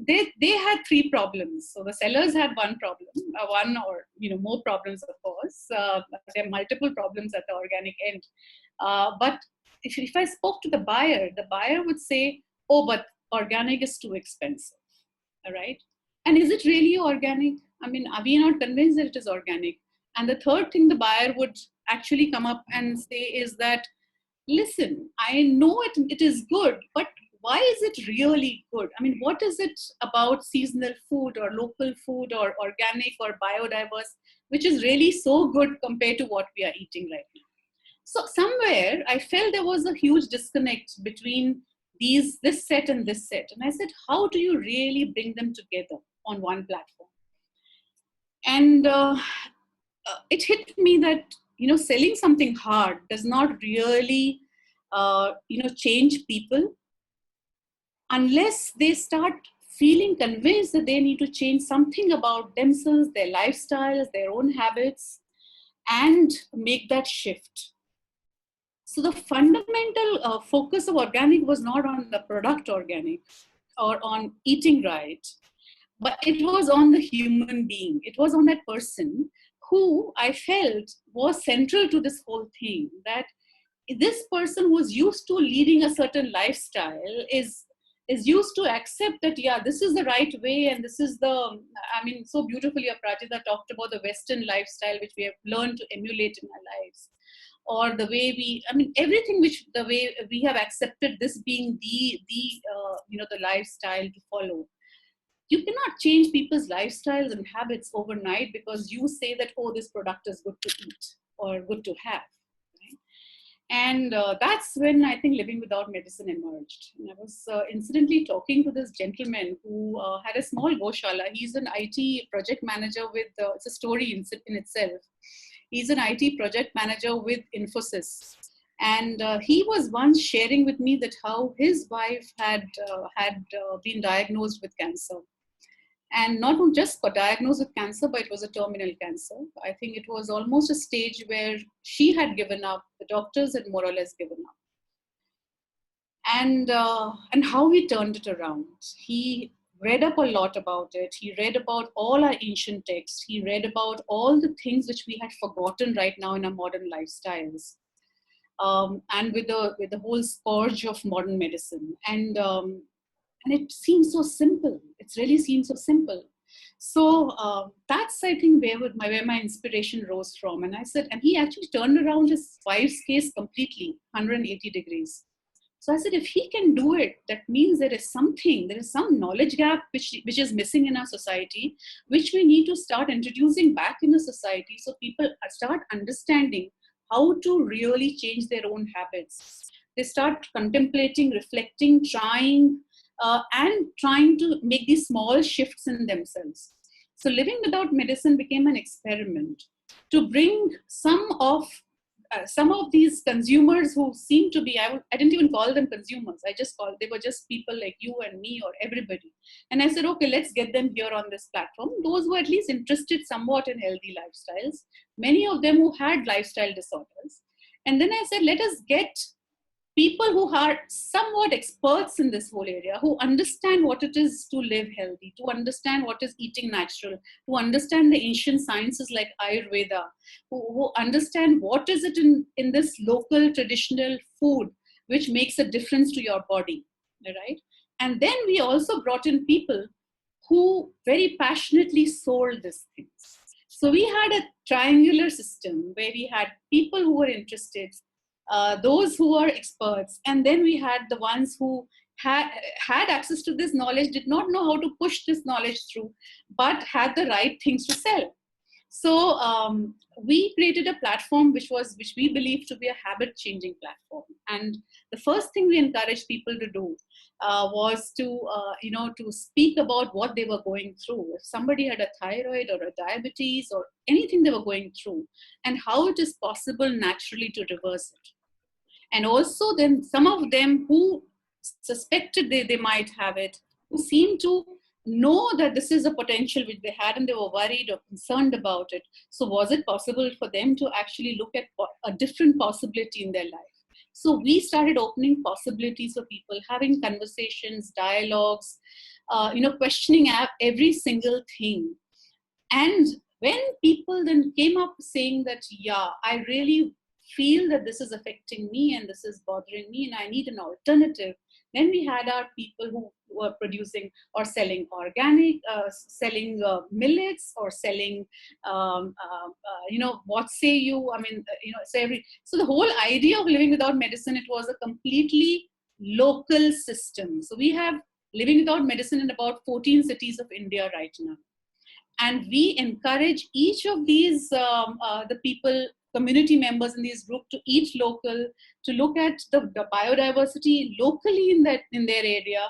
they had three problems. So the sellers had one problem, one or more problems, of course. There are multiple problems at the organic end. But if I spoke to the buyer would say, oh, but organic is too expensive. All right. And is it really organic? I mean, are we not convinced that it is organic? And the third thing the buyer would actually come up and say is that, listen, I know it is good, but why is it really good? I mean, what is it about seasonal food or local food or organic or biodiverse, which is really so good compared to what we are eating right now? So somewhere I felt there was a huge disconnect between this set and this set. And I said, how do you really bring them together on one platform? And it hit me that, selling something hard does not really, change people unless they start feeling convinced that they need to change something about themselves, their lifestyles, their own habits, and make that shift. So the fundamental focus of organic was not on the product organic or on eating right, but it was on the human being. It was on that person who I felt was central to this whole thing, that this person was used to leading a certain lifestyle is used to accept that, yeah, this is the right way, and this is so beautifully Aparajita talked about the Western lifestyle, which we have learned to emulate in our lives. Or the way everything the way we have accepted this being the lifestyle to follow. You cannot change people's lifestyles and habits overnight because you say that, oh, this product is good to eat or good to have. Right? And that's when I think Living Without Medicine emerged. And I was incidentally talking to this gentleman who had a small Goshala. He's an IT project manager with, it's a story in itself. He's an IT project manager with Infosys. And he was once sharing with me that how his wife had been diagnosed with cancer. And not just diagnosed with cancer, but it was a terminal cancer. I think it was almost a stage where she had given up. The doctors had more or less given up. And how he turned it around. He read up a lot about it. He read about all our ancient texts. He read about all the things which we had forgotten right now in our modern lifestyles. And with the whole scourge of modern medicine. And it seems so simple. It really seems so simple. So that's, I think, where my inspiration rose from. And I said, and he actually turned around his wife's case completely, 180 degrees. So I said, if he can do it, that means there is some knowledge gap which is missing in our society, which we need to start introducing back in the society so people start understanding how to really change their own habits. They start contemplating, reflecting, trying to make these small shifts in themselves. So Living Without Medicine became an experiment to bring some of these consumers who seem to be, I didn't even call them consumers. They were just people like you and me or everybody. And I said, okay, let's get them here on this platform. Those who are at least interested somewhat in healthy lifestyles, many of them who had lifestyle disorders. And then I said, let us get people who are somewhat experts in this whole area, who understand what it is to live healthy, to understand what is eating natural, to understand the ancient sciences like Ayurveda, who understand what is it in this local traditional food which makes a difference to your body, right? And then we also brought in people who very passionately sold these things. So we had a triangular system where we had people who were interested, those who are experts, and then we had the ones who had access to this knowledge, did not know how to push this knowledge through, but had the right things to sell. So we created a platform which we believe to be a habit-changing platform. And the first thing we encouraged people to do was to speak about what they were going through. If somebody had a thyroid or a diabetes or anything they were going through, and how it is possible naturally to reverse it. And also then some of them who suspected they might have it, who seemed to know that this is a potential which they had and they were worried or concerned about it. So was it possible for them to actually look at a different possibility in their life? So we started opening possibilities for people, having conversations, dialogues, questioning every single thing. And when people then came up saying that, yeah, I really feel that this is affecting me and this is bothering me and I need an alternative, then we had our people who were producing or selling organic, selling millets or selling, what say you, so the whole idea of living without medicine, it was a completely local system. So we have living without medicine in about 14 cities of India right now. And we encourage each of these, the people, community members in these groups to eat local, to look at the biodiversity locally in their area,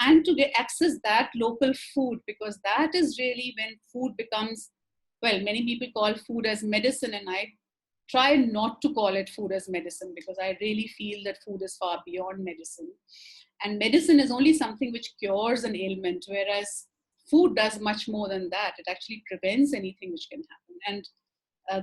and to access that local food, because that is really when food becomes, well, many people call food as medicine, and I try not to call it food as medicine, because I really feel that food is far beyond medicine. And medicine is only something which cures an ailment, whereas food does much more than that. It actually prevents anything which can happen. And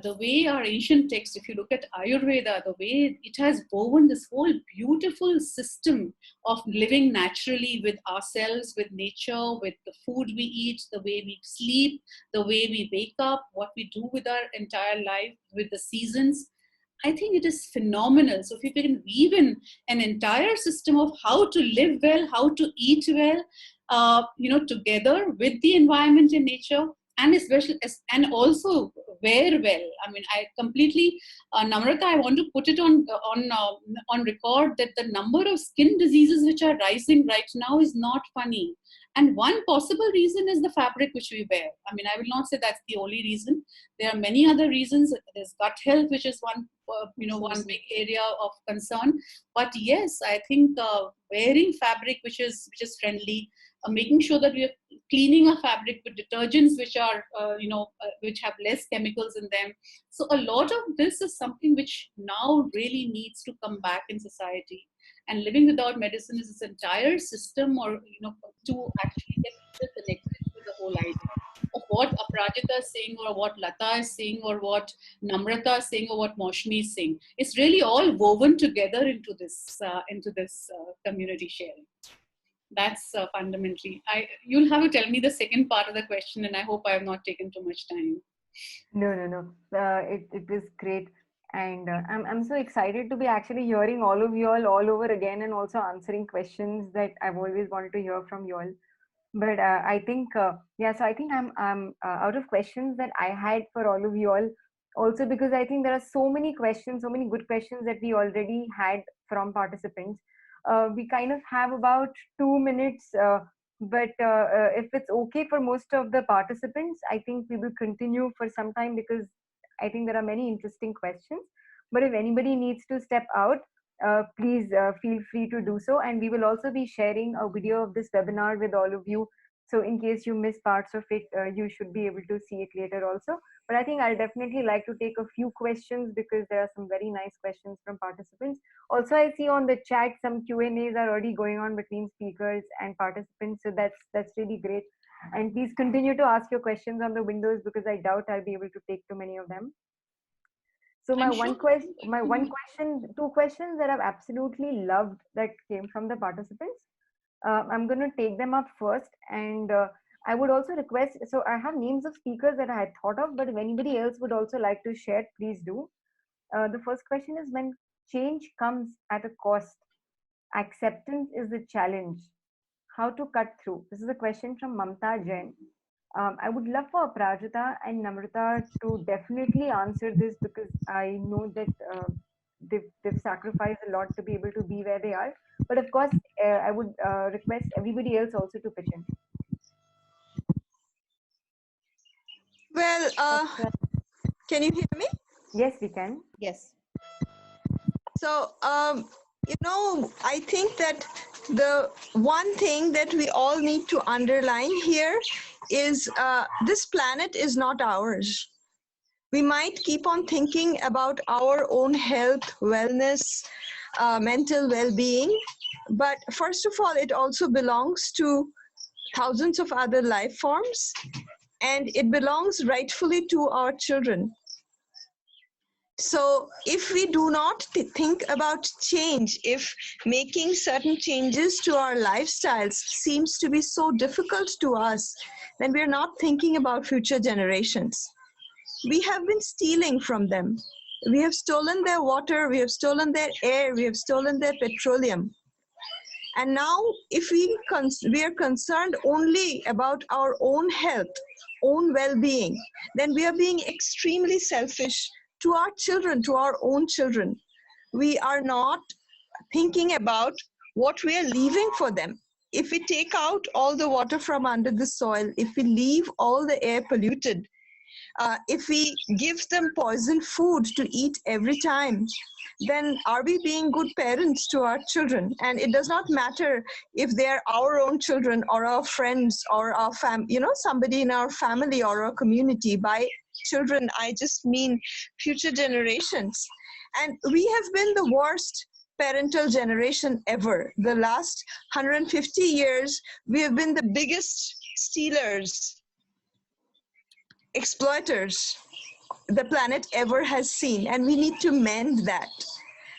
the way our ancient text, if you look at Ayurveda, the way it has woven this whole beautiful system of living naturally with ourselves, with nature, with the food we eat, the way we sleep, the way we wake up, what we do with our entire life, with the seasons, I think it is phenomenal. So if you can weave in an entire system of how to live well, how to eat well, together with the environment and nature, and especially and also wear well. I mean, I completely, Namrata, I want to put it on record that the number of skin diseases which are rising right now is not funny. And one possible reason is the fabric which we wear. I mean, I will not say that's the only reason. There are many other reasons. There's gut health, which is one big area of concern. But yes, I think wearing fabric which is friendly, making sure that we are cleaning our fabric with detergents which are, which have less chemicals in them. So a lot of this is something which now really needs to come back in society. And living without medicine is this entire system, or to actually get people connected to the whole idea of what Aparajita is saying, or what Lata is saying, or what Namrata is saying, or what Maushmi is saying. It's really all woven together into this community sharing. That's fundamentally. You'll have to tell me the second part of the question, and I hope I have not taken too much time. No. It is great. And I'm so excited to be actually hearing all of you all over again, and also answering questions that I've always wanted to hear from you all. But I think so I think I'm out of questions that I had for all of you all. Also because I think there are so many questions, so many good questions that we already had from participants. We kind of have about 2 minutes, but if it's okay for most of the participants, I think we will continue for some time, because I think there are many interesting questions. But if anybody needs to step out, please feel free to do so. And we will also be sharing a video of this webinar with all of you. So in case you miss parts of it, you should be able to see it later also. But I think I'll definitely like to take a few questions, because there are some very nice questions from participants. Also, I see on the chat some Q&As are already going on between speakers and participants. So that's really great. And please continue to ask your questions on the windows, because I doubt I'll be able to take too many of them. So two questions that I've absolutely loved that came from the participants. I'm going to take them up first, and I would also request, so I have names of speakers that I had thought of, but if anybody else would also like to share, please do. The first question is, when change comes at a cost, acceptance is the challenge. how to cut through? This is a question from Mamta Jain. I would love for Prajita and Namrata to definitely answer this because I know that they've sacrificed a lot to be able to be where they are. But of course, I would request everybody else also to pitch in. Well, can you hear me? Yes, we can. Yes. So, I think that the one thing that we all need to underline here is this planet is not ours. We might keep on thinking about our own health, wellness, mental well-being, but first of all, it also belongs to thousands of other life forms, and it belongs rightfully to our children. So if we do not think about change, if making certain changes to our lifestyles seems to be so difficult to us, then we're not thinking about future generations. We have been stealing from them. We have stolen their water, we have stolen their air, we have stolen their petroleum. And now if we are concerned only about our own health, own well-being, then we are being extremely selfish to our children, to our own children. We are not thinking about what we are leaving for them. If we take out all the water from under the soil, if we leave all the air polluted, if we give them poison food to eat every time, then are we being good parents to our children? And it does not matter if they're our own children or our friends or our somebody in our family or our community. By children, I just mean future generations. And we have been the worst parental generation ever. The last 150 years, we have been the biggest stealers, exploiters the planet ever has seen, and we need to mend that.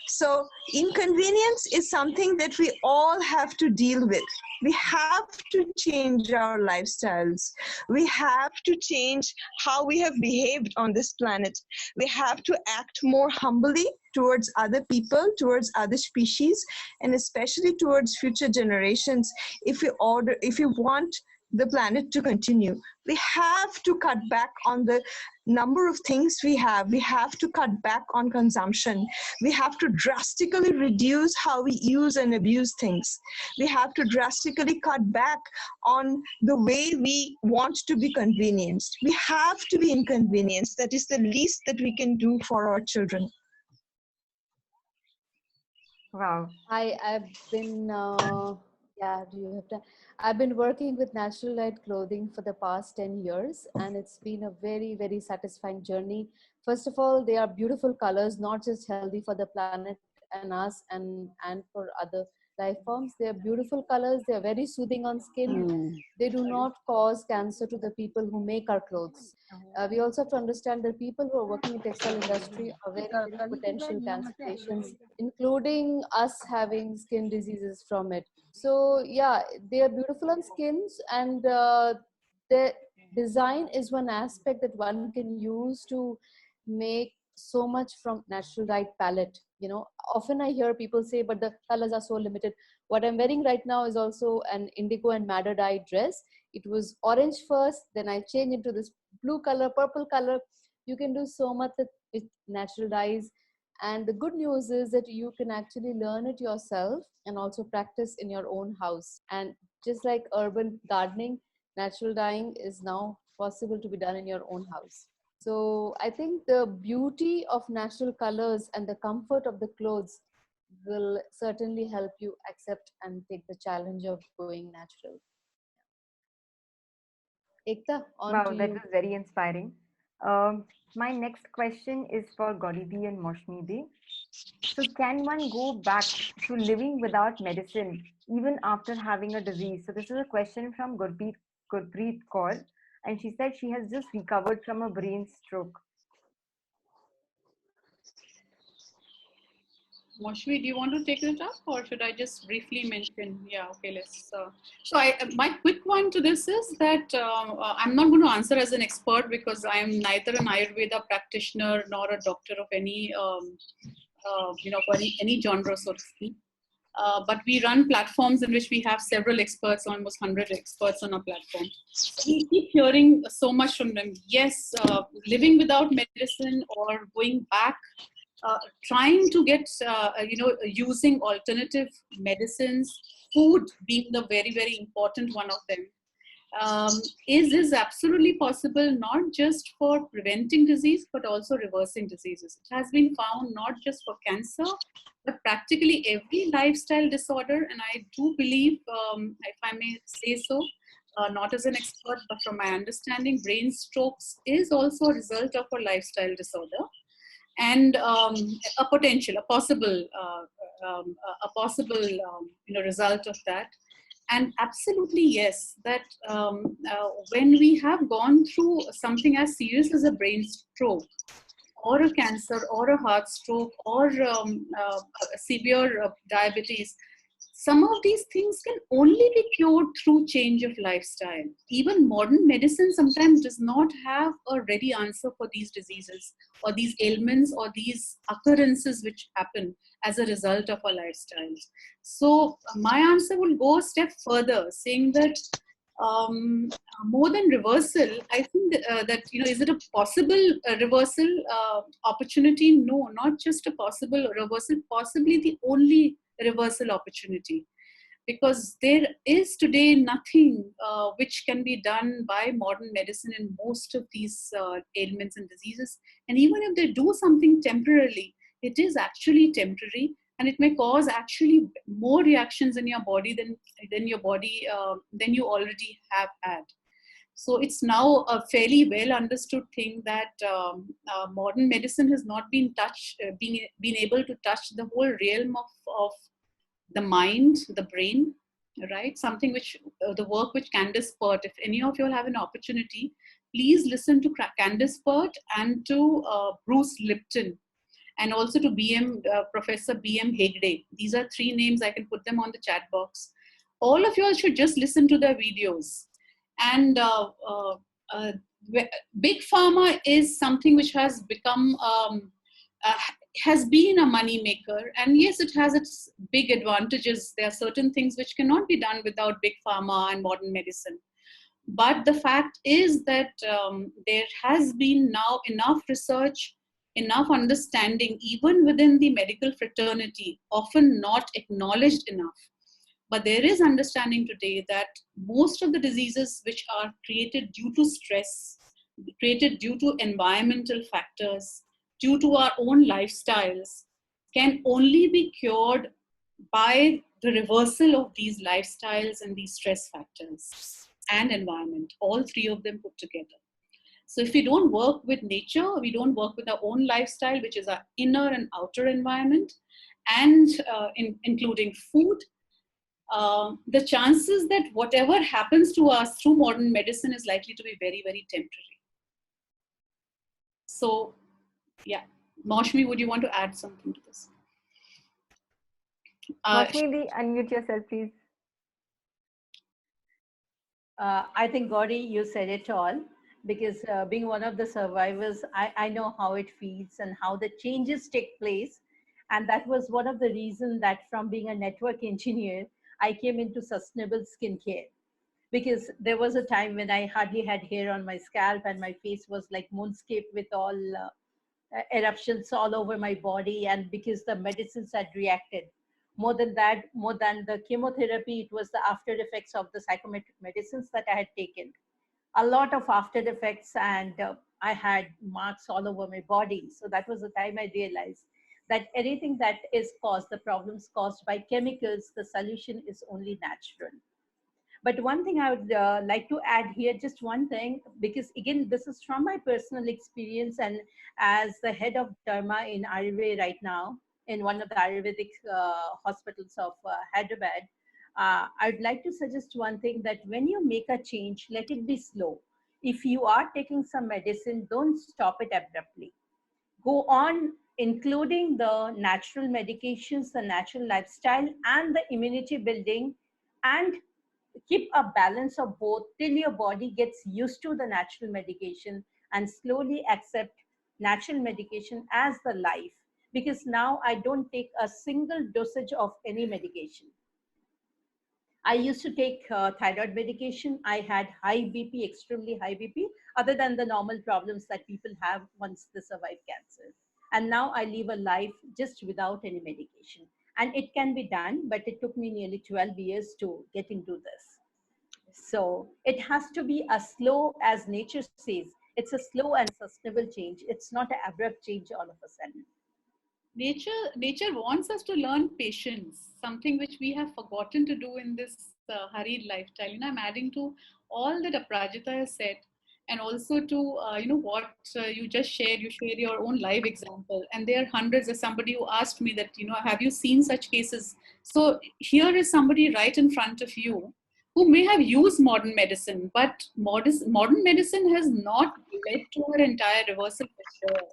So inconvenience is something that we all have to deal with. We have to change our lifestyles. We have to change how we have behaved on this planet. We have to act more humbly towards other people, towards other species, and especially towards future generations if we want the planet to continue. We have to cut back on the number of things we have. We have to cut back on consumption. We have to drastically reduce how we use and abuse things. We have to drastically cut back on the way we want to be convenienced. We have to be inconvenienced. That is the least that we can do for our children. Wow. I've been I've been working with Natural Light Clothing for the past 10 years, and it's been a very, very satisfying journey. First of all, they are beautiful colors, not just healthy for the planet and us and for other life forms. They are beautiful colors. They are very soothing on skin. They do not cause cancer to the people who make our clothes. We also have to understand that people who are working in textile industry are very, very potential cancer patients, including us having skin diseases from it. So yeah, they are beautiful on skins, and the design is one aspect that one can use to make so much from Natural Light palette. Often I hear people say, but the colors are so limited. What I'm wearing right now is also an indigo and madder dye dress. It was orange first, then I changed into this blue color, purple color. You can do so much with natural dyes. And the good news is that you can actually learn it yourself and also practice in your own house. And just like urban gardening, natural dyeing is now possible to be done in your own house. So I think the beauty of natural colors and the comfort of the clothes will certainly help you accept and take the challenge of going natural. Ekta, on Wow, to that you. was very inspiring. My next question is for Gauribi and Moshmi. So can one go back to living without medicine even after having a disease? So this is a question from Gurpreet Kaur, and she said she has just recovered from a brain stroke. Moshmi, do you want to take it up, or should I just briefly mention? Yeah, okay, let's. My quick one to this is that I'm not going to answer as an expert because I am neither an Ayurveda practitioner nor a doctor of any, for any genre, so to speak. but we run platforms in which we have several experts, almost 100 experts on our platform. We keep hearing so much from them. Yes, living without medicine or going back, trying to get, using alternative medicines, food being the very, very important one of them, is absolutely possible, not just for preventing disease, but also reversing diseases. It has been found not just for cancer, but practically every lifestyle disorder. And I do believe, if I may say so, not as an expert, but from my understanding, brain strokes is also a result of a lifestyle disorder, and a potential, a possible, result of that. And absolutely, yes, that when we have gone through something as serious as a brain stroke, or a cancer, or a heart stroke, or severe diabetes, some of these things can only be cured through change of lifestyle. Even modern medicine sometimes does not have a ready answer for these diseases, or these ailments, or these occurrences which happen as a result of our lifestyles. So my answer will go a step further, saying that more than reversal, I think that, is it a possible reversal opportunity? No, not just a possible reversal, possibly the only reversal opportunity. Because there is today nothing which can be done by modern medicine in most of these ailments and diseases. And even if they do something temporarily, it is actually temporary, and it may cause actually more reactions in your body than your body than you already have had. So it's now a fairly well understood thing that modern medicine has not been been able to touch the whole realm of the mind, the brain, right? Something which, the work which Candace Pert, if any of you all have an opportunity, please listen to Candace Pert and to Bruce Lipton, and also to Professor B.M. Hegde. These are three names, I can put them on the chat box. All of you all should just listen to their videos. And Big Pharma is something which has become, has been a money maker. And yes, it has its big advantages. There are certain things which cannot be done without Big Pharma and modern medicine. But the fact is that there has been now enough research, enough understanding, even within the medical fraternity, often not acknowledged enough. But there is understanding today that most of the diseases which are created due to stress, created due to environmental factors, due to our own lifestyles, can only be cured by the reversal of these lifestyles and these stress factors and environment, all three of them put together. So if we don't work with nature, we don't work with our own lifestyle, which is our inner and outer environment, and including food, the chances that whatever happens to us through modern medicine is likely to be very, very temporary. So, yeah. Maushmi, would you want to add something to this? Maushmi, unmute yourself, please. I think, Gauri, you said it all, because being one of the survivors, I know how it feels and how the changes take place. And that was one of the reasons that from being a network engineer, I came into sustainable skincare. Because there was a time when I hardly had hair on my scalp and my face was like moonscape with all eruptions all over my body. And because the medicines had reacted, more than that, more than the chemotherapy, it was the after effects of the psychometric medicines that I had taken. A lot of after effects, and I had marks all over my body. So that was the time I realized that anything that is caused, the problems caused by chemicals, the solution is only natural. But one thing I would like to add here, just one thing, because again, this is from my personal experience, and as the head of Dharma in Ayurveda right now, in one of the Ayurvedic hospitals of Hyderabad, I'd like to suggest one thing, that when you make a change, let it be slow. If you are taking some medicine, don't stop it abruptly. Go on including the natural medications, the natural lifestyle, and the immunity building, and keep a balance of both till your body gets used to the natural medication and slowly accept natural medication as the life. because now I don't take a single dosage of any medication. I used to take thyroid medication. I had high BP, extremely high BP, other than the normal problems that people have once they survive cancer. And now I live a life just without any medication. And it can be done, but it took me nearly 12 years to get into this. So it has to be as slow as nature says. It's a slow and sustainable change. It's not an abrupt change all of a sudden. Nature wants us to learn patience, something which we have forgotten to do in this hurried lifestyle. I'm adding to all that Aprajita has said, and also to what you just shared. You shared your own live example, and there are hundreds. Of somebody who asked me that, have you seen such cases? So here is somebody right in front of you who may have used modern medicine, but modern medicine has not led to her entire reversal for sure,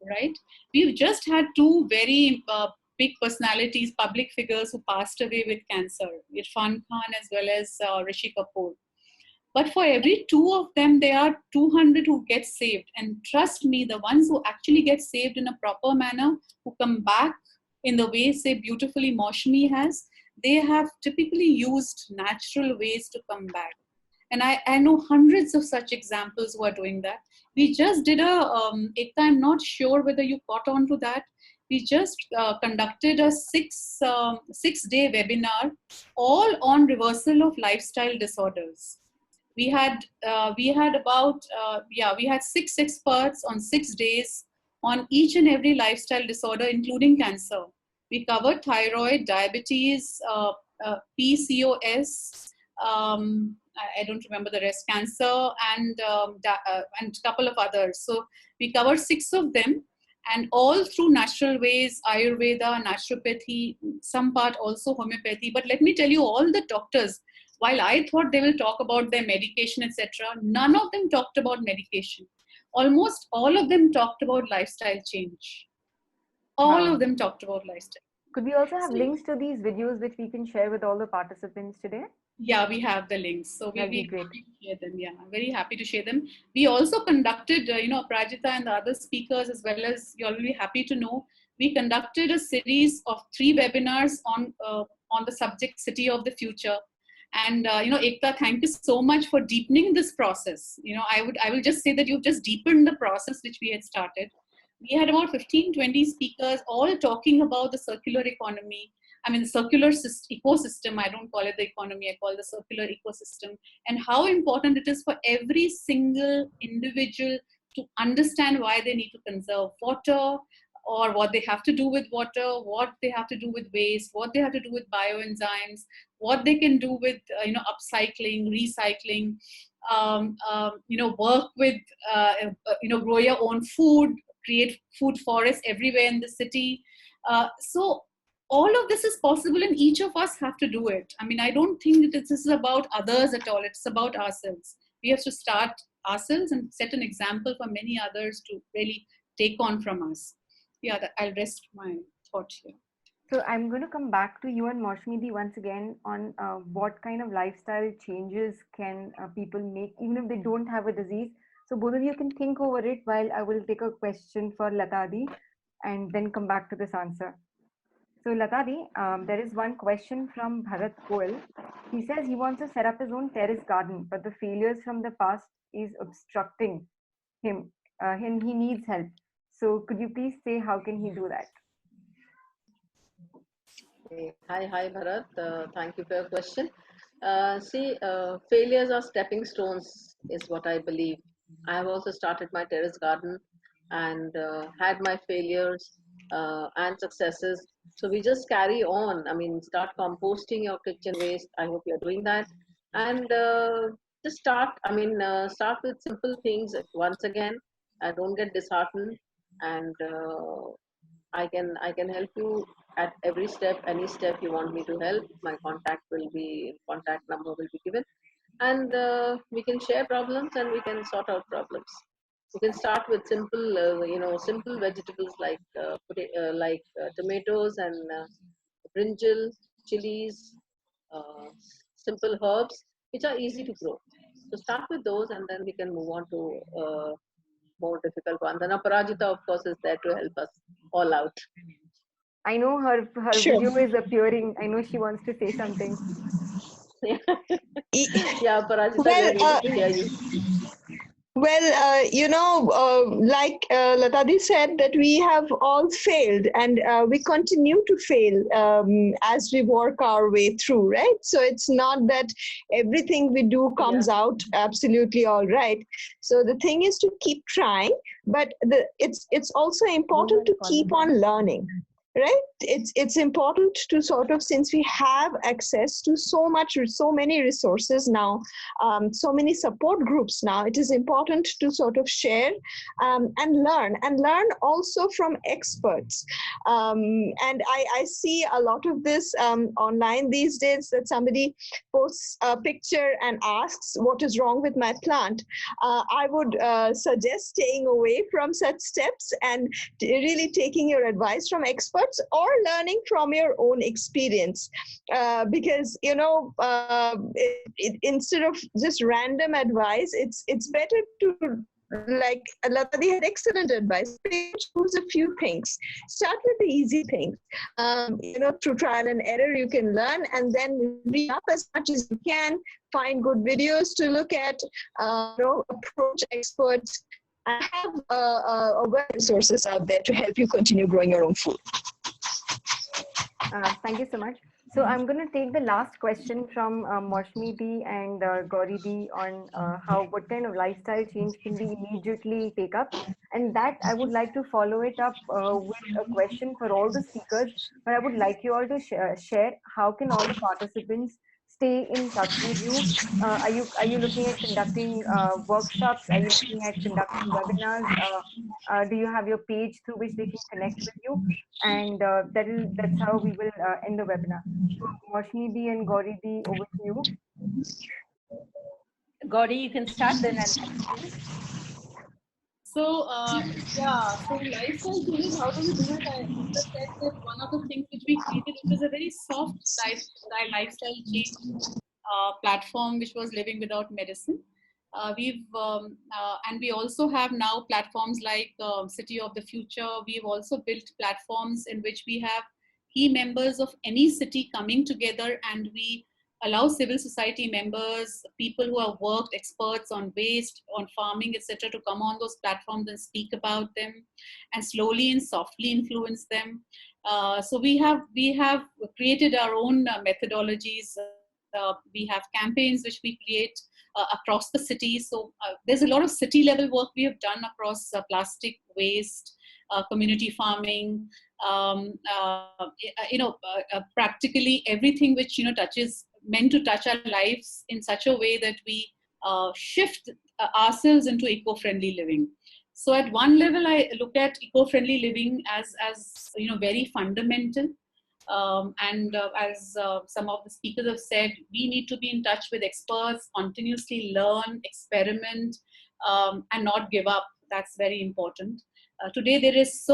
right? We've just had two very big personalities, public figures who passed away with cancer, Irfan Khan as well as Rishi Kapoor. But for every two of them, there are 200 who get saved. And trust me, the ones who actually get saved in a proper manner, who come back in the way, say, beautifully Maushami has, they have typically used natural ways to come back. And I know hundreds of such examples who are doing that. We just did Ekta, I'm not sure whether you caught on to that. We just conducted a six-day webinar, all on reversal of lifestyle disorders. We had we had 6 experts on 6 days on each and every lifestyle disorder, including cancer. We covered thyroid, diabetes, PCOS, I don't remember the rest, cancer, and a couple of others. So we covered 6 of them, and all through natural ways, Ayurveda, naturopathy, some part also homeopathy. But let me tell you, all the doctors, while I thought they will talk about their medication, etc., none of them talked about medication. Almost all of them talked about lifestyle change. All of them talked about lifestyle. Could we also have links to these videos which we can share with all the participants today? Yeah, we have the links. So That'd be great. Share them. Yeah, I'm very happy to share them. We also conducted, Aprajita and the other speakers, as well as you'll be happy to know, we conducted a series of 3 webinars on the subject City of the Future. And Ekta, thank you so much for deepening this process. I will just say that you've just deepened the process which we had started. We had about 15-20 speakers all talking about the circular economy. I mean, the circular ecosystem. I don't call it the economy, I call it the circular ecosystem, and how important it is for every single individual to understand why they need to conserve water, or what they have to do with water, what they have to do with waste, what they have to do with bioenzymes, what they can do with upcycling, recycling, work with grow your own food, create food forests everywhere in the city. So all of this is possible, and each of us have to do it. I mean, I don't think that this is about others at all. It's about ourselves. We have to start ourselves and set an example for many others to really take on from us. Yeah, I'll rest my thought here. So I'm going to come back to you and Maushami once again on what kind of lifestyle changes can people make, even if they don't have a disease. So both of you can think over it while I will take a question for Latadi and then come back to this answer. So Latadi, there is one question from Bharat Koel. He says he wants to set up his own terrace garden, but the failures from the past is obstructing him. He needs help. So could you please say how can he do that? Hi, Bharat. Thank you for your question. Failures are stepping stones, is what I believe. I have also started my terrace garden and had my failures and successes. So we just carry on. I mean, start composting your kitchen waste. I hope you're doing that. And just start. Start with simple things once again. Don't get disheartened. And I can help you at every step, any step you want me to help. My contact number will be given, and we can share problems and we can sort out problems. You can start with simple vegetables like tomatoes and brinjal, chilies, simple herbs which are easy to grow. So start with those, and then we can move on to more difficult ones. And Aparajita, of course, is there to help us all out. I know her Sure. video is appearing. I know she wants to say something. Yeah, Aparajita, Well, we are able to hear you. Well, like Latadi said, that we have all failed and we continue to fail as we work our way through, right? So it's not that everything we do comes out absolutely all right. So the thing is to keep trying, but it's also important to keep on learning. Right, it's important to sort of, since we have access to so many resources now, so many support groups now, it is important to sort of share and learn also from experts. And I see a lot of this online these days, that somebody posts a picture and asks what is wrong with my plant. I would suggest staying away from such steps and really taking your advice from experts, or learning from your own experience, because instead of just random advice, it's better to, like Latadi had excellent advice, choose a few things, start with the easy things. Through trial and error you can learn, and then read up as much as you can, find good videos to look at, approach experts, and have web resources out there to help you continue growing your own food. Thank you so much. So I'm going to take the last question from Moshmi D and Gauri D on what kind of lifestyle change can we immediately take up. And that I would like to follow it up with a question for all the speakers. But I would like you all to share how can all the participants stay in touch with you? Are you looking at conducting workshops? Are you looking at conducting webinars? Do you have your page through which they can connect with you? And that's how we will end the webinar. So Moshmi D and Gauri D, over to you. Gauri, you can start then. And So so lifestyle changes, how do we do it? I said that one of the things which we created, it was a very soft lifestyle change platform, which was Living Without Medicine. And we also have now platforms like City of the Future. We've also built platforms in which we have key members of any city coming together, and we allow civil society members, people who have worked, experts on waste, on farming, etc., to come on those platforms and speak about them, and slowly and softly influence them. So we have created our own methodologies. We have campaigns which we create across the city. So there's a lot of city level work we have done across plastic waste, community farming, practically everything which meant to touch our lives in such a way that we shift ourselves into eco-friendly living. So at one level, I look at eco-friendly living as very fundamental. As some of the speakers have said, we need to be in touch with experts, continuously learn, experiment, and not give up. That's very important. Today, there's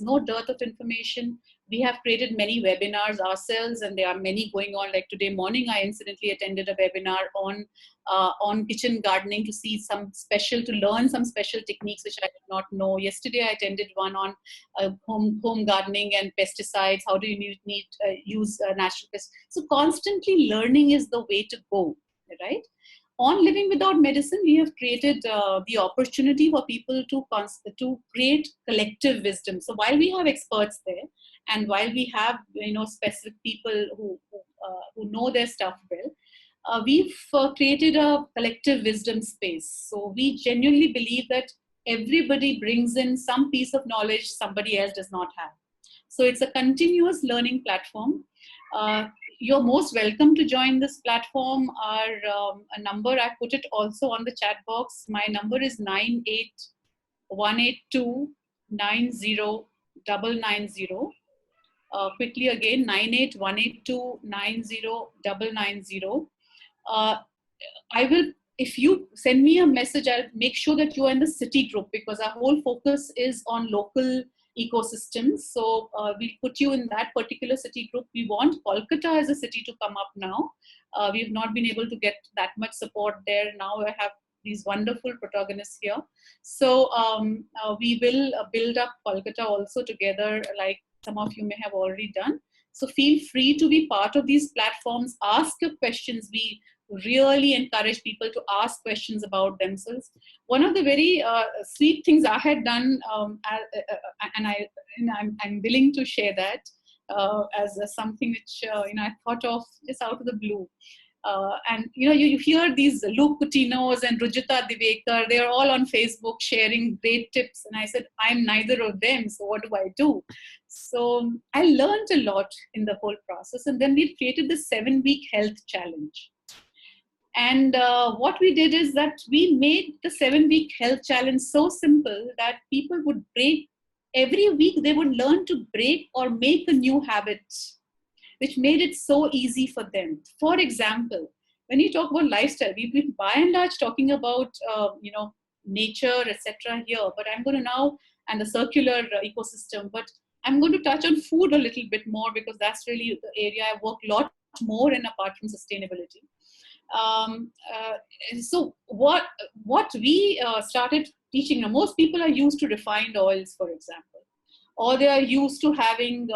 no dearth of information. We have created many webinars ourselves, and there are many going on. Like today morning, I incidentally attended a webinar on kitchen gardening to learn some special techniques which I did not know. Yesterday, I attended one on home gardening and pesticides. How do you use natural pesticides? So constantly learning is the way to go, right? On Living Without Medicine, we have created the opportunity for people to create collective wisdom. So while we have experts there, and while we have specific people who know their stuff well, we've created a collective wisdom space. So we genuinely believe that everybody brings in some piece of knowledge somebody else does not have. So it's a continuous learning platform. You're most welcome to join this platform. Our a number, I put it also on the chat box. My number is 98182 90990. Quickly again, 98182 90990. If you send me a message, I'll make sure that you are in the city group, because our whole focus is on local ecosystems. So we'll put you in that particular city group. We want Kolkata as a city to come up now. We've not been able to get that much support there. Now these wonderful protagonists here. So we will build up Kolkata also together, like some of you may have already done. So feel free to be part of these platforms, ask your questions. We really encourage people to ask questions about themselves. One of the very sweet things I had done, and I'm willing to share that as something which I thought of just out of the blue. And you hear these Luke Coutinho's and Rujita Divekar, they're all on Facebook sharing great tips. And I said, I'm neither of them, so what do I do? So I learned a lot in the whole process. And then we created the 7-week health challenge. And what we did is that we made the 7-week health challenge so simple that people would break, every week they would learn to break or make a new habit, which made it so easy for them. For example, when you talk about lifestyle, we've been by and large talking about, nature, etc. here, but I'm going to now, and the circular ecosystem, but I'm going to touch on food a little bit more because that's really the area I work a lot more in apart from sustainability. So what we started teaching, most people are used to refined oils, for example, or they are used to having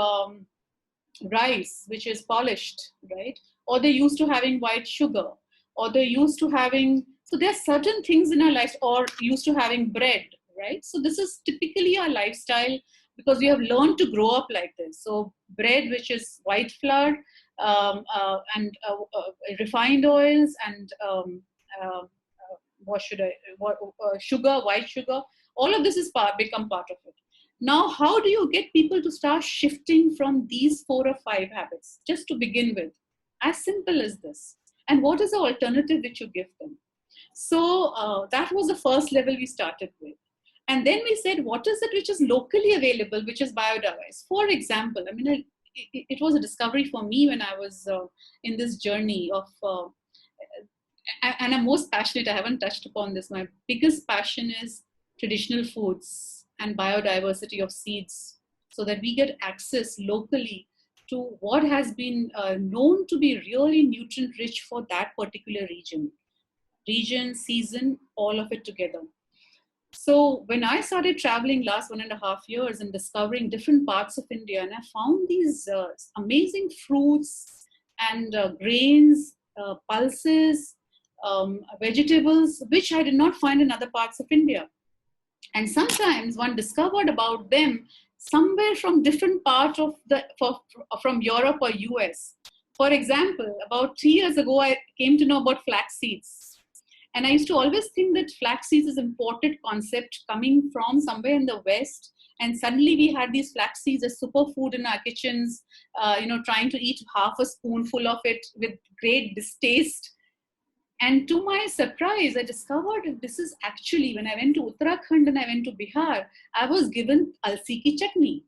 rice, which is polished, right? Or they're used to having white sugar, or they're used to having, so there are certain things in our life, or used to having bread, right? So this is typically our lifestyle because we have learned to grow up like this. So bread, which is white flour, and refined oils, and sugar, white sugar, all of this is become part of it. Now, how do you get people to start shifting from these 4 or 5 habits, just to begin with? As simple as this. And what is the alternative which you give them? So that was the first level we started with. And then we said, what is it which is locally available, which is biodiverse? For example, I mean, it was a discovery for me when I was in this journey of, and I'm most passionate, I haven't touched upon this. My biggest passion is traditional foods and biodiversity of seeds, so that we get access locally to what has been known to be really nutrient rich for that particular region, season, all of it together. So when I started traveling last 1.5 years and discovering different parts of India, and I found these amazing fruits and grains, pulses, vegetables, which I did not find in other parts of India. And sometimes one discovered about them somewhere from different part of from Europe or US. For example, about 3 years ago, I came to know about flax seeds. And I used to always think that flax seeds is an imported concept coming from somewhere in the West. And suddenly we had these flax seeds as superfood in our kitchens, trying to eat half a spoonful of it with great distaste. And to my surprise, I discovered that this is actually, when I went to Uttarakhand and I went to Bihar, I was given alsi ki chutney.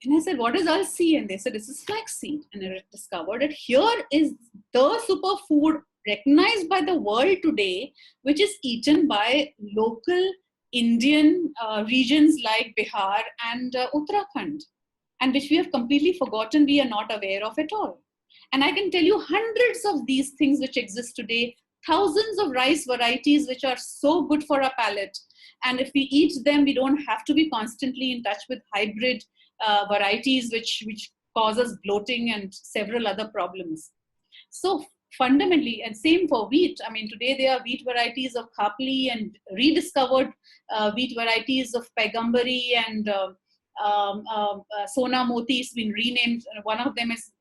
And I said, what is alsi? And they said, this is flaxseed. And I discovered that here is the superfood recognized by the world today, which is eaten by local Indian regions like Bihar and Uttarakhand, and which we have completely forgotten, we are not aware of at all. And I can tell you hundreds of these things which exist today, thousands of rice varieties which are so good for our palate. And if we eat them, we don't have to be constantly in touch with hybrid varieties which cause us bloating and several other problems. So fundamentally, and same for wheat. I mean, today there are wheat varieties of Khapli and rediscovered wheat varieties of Paigambari and Sona Moti has been renamed. One of them is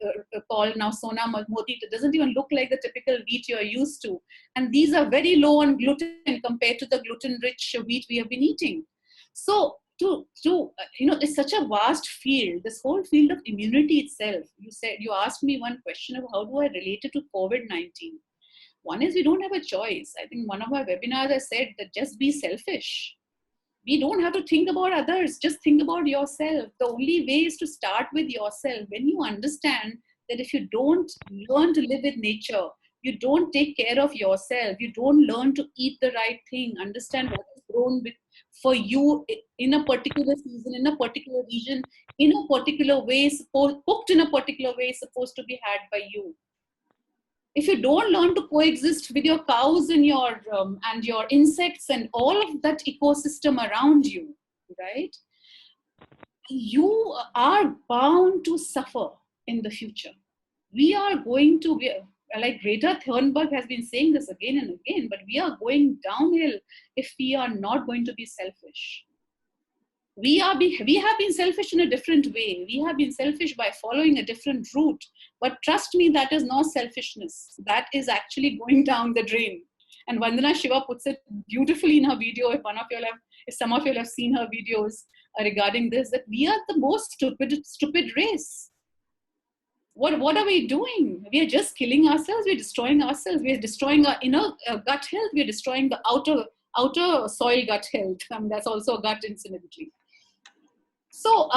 called now Sona Moti. It doesn't even look like the typical wheat you're used to. And these are very low on gluten compared to the gluten-rich wheat we have been eating. So it's such a vast field, this whole field of immunity itself. You asked me one question of how do I relate it to COVID-19. One is we don't have a choice. I think one of my webinars I said that just be selfish. We don't have to think about others, just think about yourself. The only way is to start with yourself. When you understand that if you don't learn to live with nature, you don't take care of yourself, you don't learn to eat the right thing, understand what is grown for you in a particular season, in a particular region, in a particular way, cooked in a particular way, supposed to be had by you. if you don't learn to coexist with your cows and your insects and all of that ecosystem around you, right, you are bound to suffer in the future. We are going to be, like Greta Thunberg has been saying this again and again, but we are going downhill if we are not going to be selfish. We have been selfish in a different way. We have been selfish by following a different route. But trust me, that is not selfishness. That is actually going down the drain. And Vandana Shiva puts it beautifully in her video. If some of you have seen her videos regarding this, that we are the most stupid race. What are we doing? We are just killing ourselves. We're destroying ourselves. We're destroying our inner gut health. We're destroying the outer soil gut health. That's also a gut, incidentally. So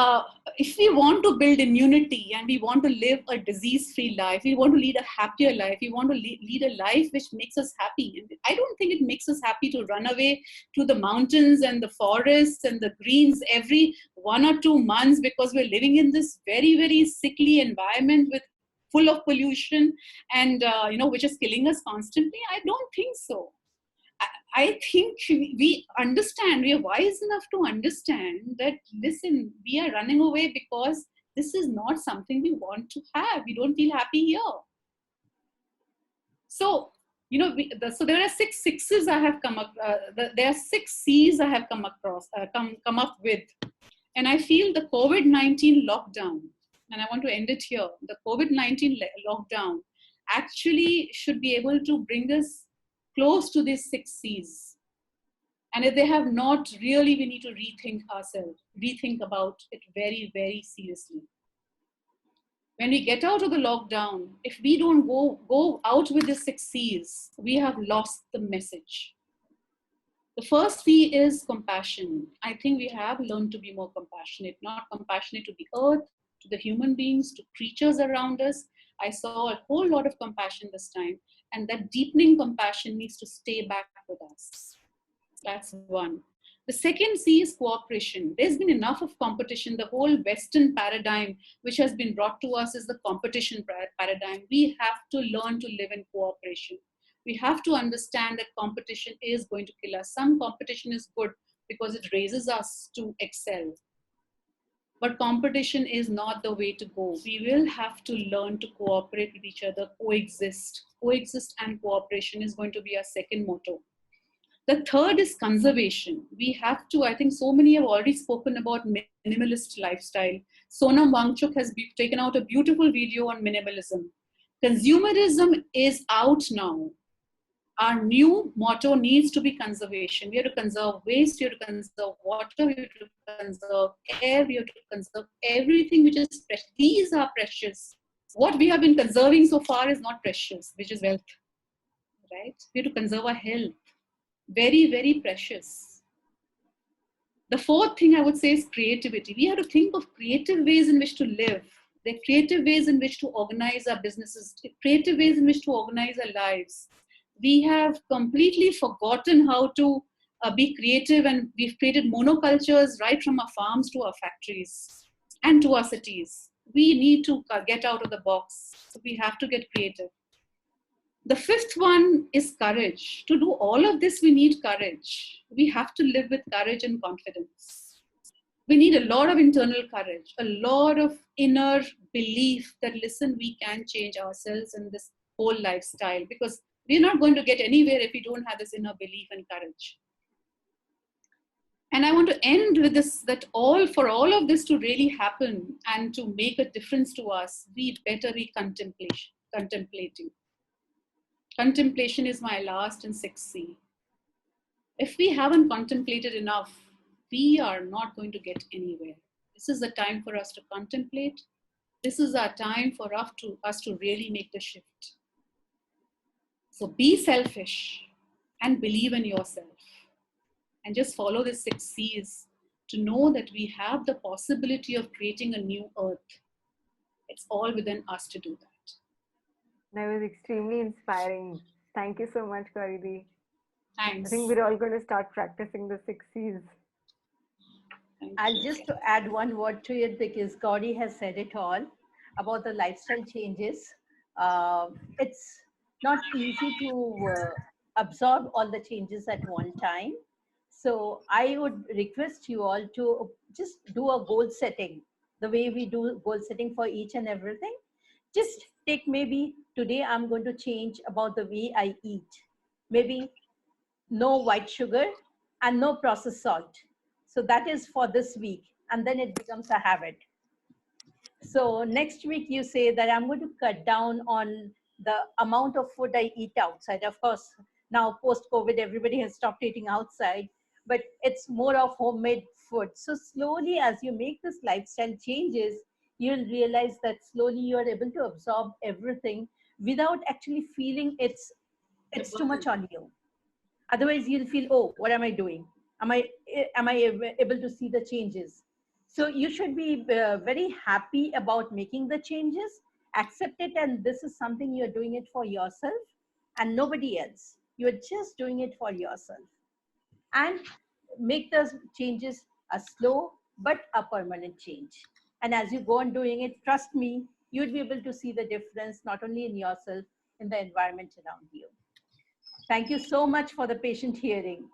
if we want to build immunity and we want to live a disease-free life, we want to lead a happier life, we want to lead a life which makes us happy. And I don't think it makes us happy to run away to the mountains and the forests and the greens every 1 or 2 months because we're living in this very, very sickly environment with full of pollution and which is killing us constantly. I don't think so. I think we understand, we are wise enough to understand that, listen, we are running away because this is not something we want to have. We don't feel happy here. So, so there are 6 sixes I have come up, there are 6 C's I have come across, come up with. And I feel the COVID-19 lockdown, and I want to end it here, the COVID-19 lockdown actually should be able to bring us close to these 6 C's. And if they have not, really, we need to rethink about it very, very seriously. When we get out of the lockdown, if we don't go out with the 6 C's, we have lost the message. The first C is compassion. I think we have learned to be more compassionate, not compassionate to the earth, to the human beings, to creatures around us. I saw a whole lot of compassion this time. And that deepening compassion needs to stay back with us. That's one. The second C is cooperation. There's been enough of competition. The whole Western paradigm which has been brought to us is the competition paradigm. We have to learn to live in cooperation. We have to understand that competition is going to kill us. Some competition is good because it raises us to excel. But competition is not the way to go. We will have to learn to cooperate with each other, coexist. Coexist and cooperation is going to be our second motto. The third is conservation. We have to, I think so many have already spoken about minimalist lifestyle. Sonam Wangchuk has taken out a beautiful video on minimalism. Consumerism is out now. Our new motto needs to be conservation. We have to conserve waste, we have to conserve water, we have to conserve air, we have to conserve everything which is precious. These are precious. What we have been conserving so far is not precious, which is wealth, right? We have to conserve our health. Very, very precious. The fourth thing I would say is creativity. We have to think of creative ways in which to live. There are creative ways in which to organize our businesses, creative ways in which to organize our lives. We have completely forgotten how to be creative, and we've created monocultures right from our farms to our factories and to our cities. We need to get out of the box. So we have to get creative. The fifth one is courage. To do all of this, we need courage. We have to live with courage and confidence. We need a lot of internal courage, a lot of inner belief that, listen, we can change ourselves in this whole lifestyle, because we're not going to get anywhere if we don't have this inner belief and courage. And I want to end with this, that for all of this to really happen and to make a difference to us, we'd better be contemplating. Contemplation is my last and 6th C. If we haven't contemplated enough, we are not going to get anywhere. This is the time for us to contemplate. This is our time for us to really make the shift. So be selfish and believe in yourself. And just follow the 6 C's to know that we have the possibility of creating a new earth. It's all within us to do that. That was extremely inspiring. Thank you so much, Gauri. Thanks. I think we're all going to start practicing the 6 C's. I'll just add one word to it, because Gauri has said it all about the lifestyle changes. It's not easy to absorb all the changes at one time. So I would request you all to just do a goal setting, the way we do goal setting for each and everything. Just take, maybe today I'm going to change about the way I eat. Maybe no white sugar and no processed salt. So that is for this week, and then it becomes a habit. So next week you say that I'm going to cut down on the amount of food I eat outside. Of course, now post-COVID, everybody has stopped eating outside, but it's more of homemade food. So slowly, as you make this lifestyle changes, you'll realize that slowly you are able to absorb everything without actually feeling it's too much on you. Otherwise, you'll feel, oh, what am I doing? Am I able to see the changes? So you should be very happy about making the changes, accept it, and this is something you're doing it for yourself and nobody else. You're just doing it for yourself. And make those changes a slow but a permanent change. And as you go on doing it, trust me, you'll be able to see the difference not only in yourself, in the environment around you. Thank you so much for the patient hearing.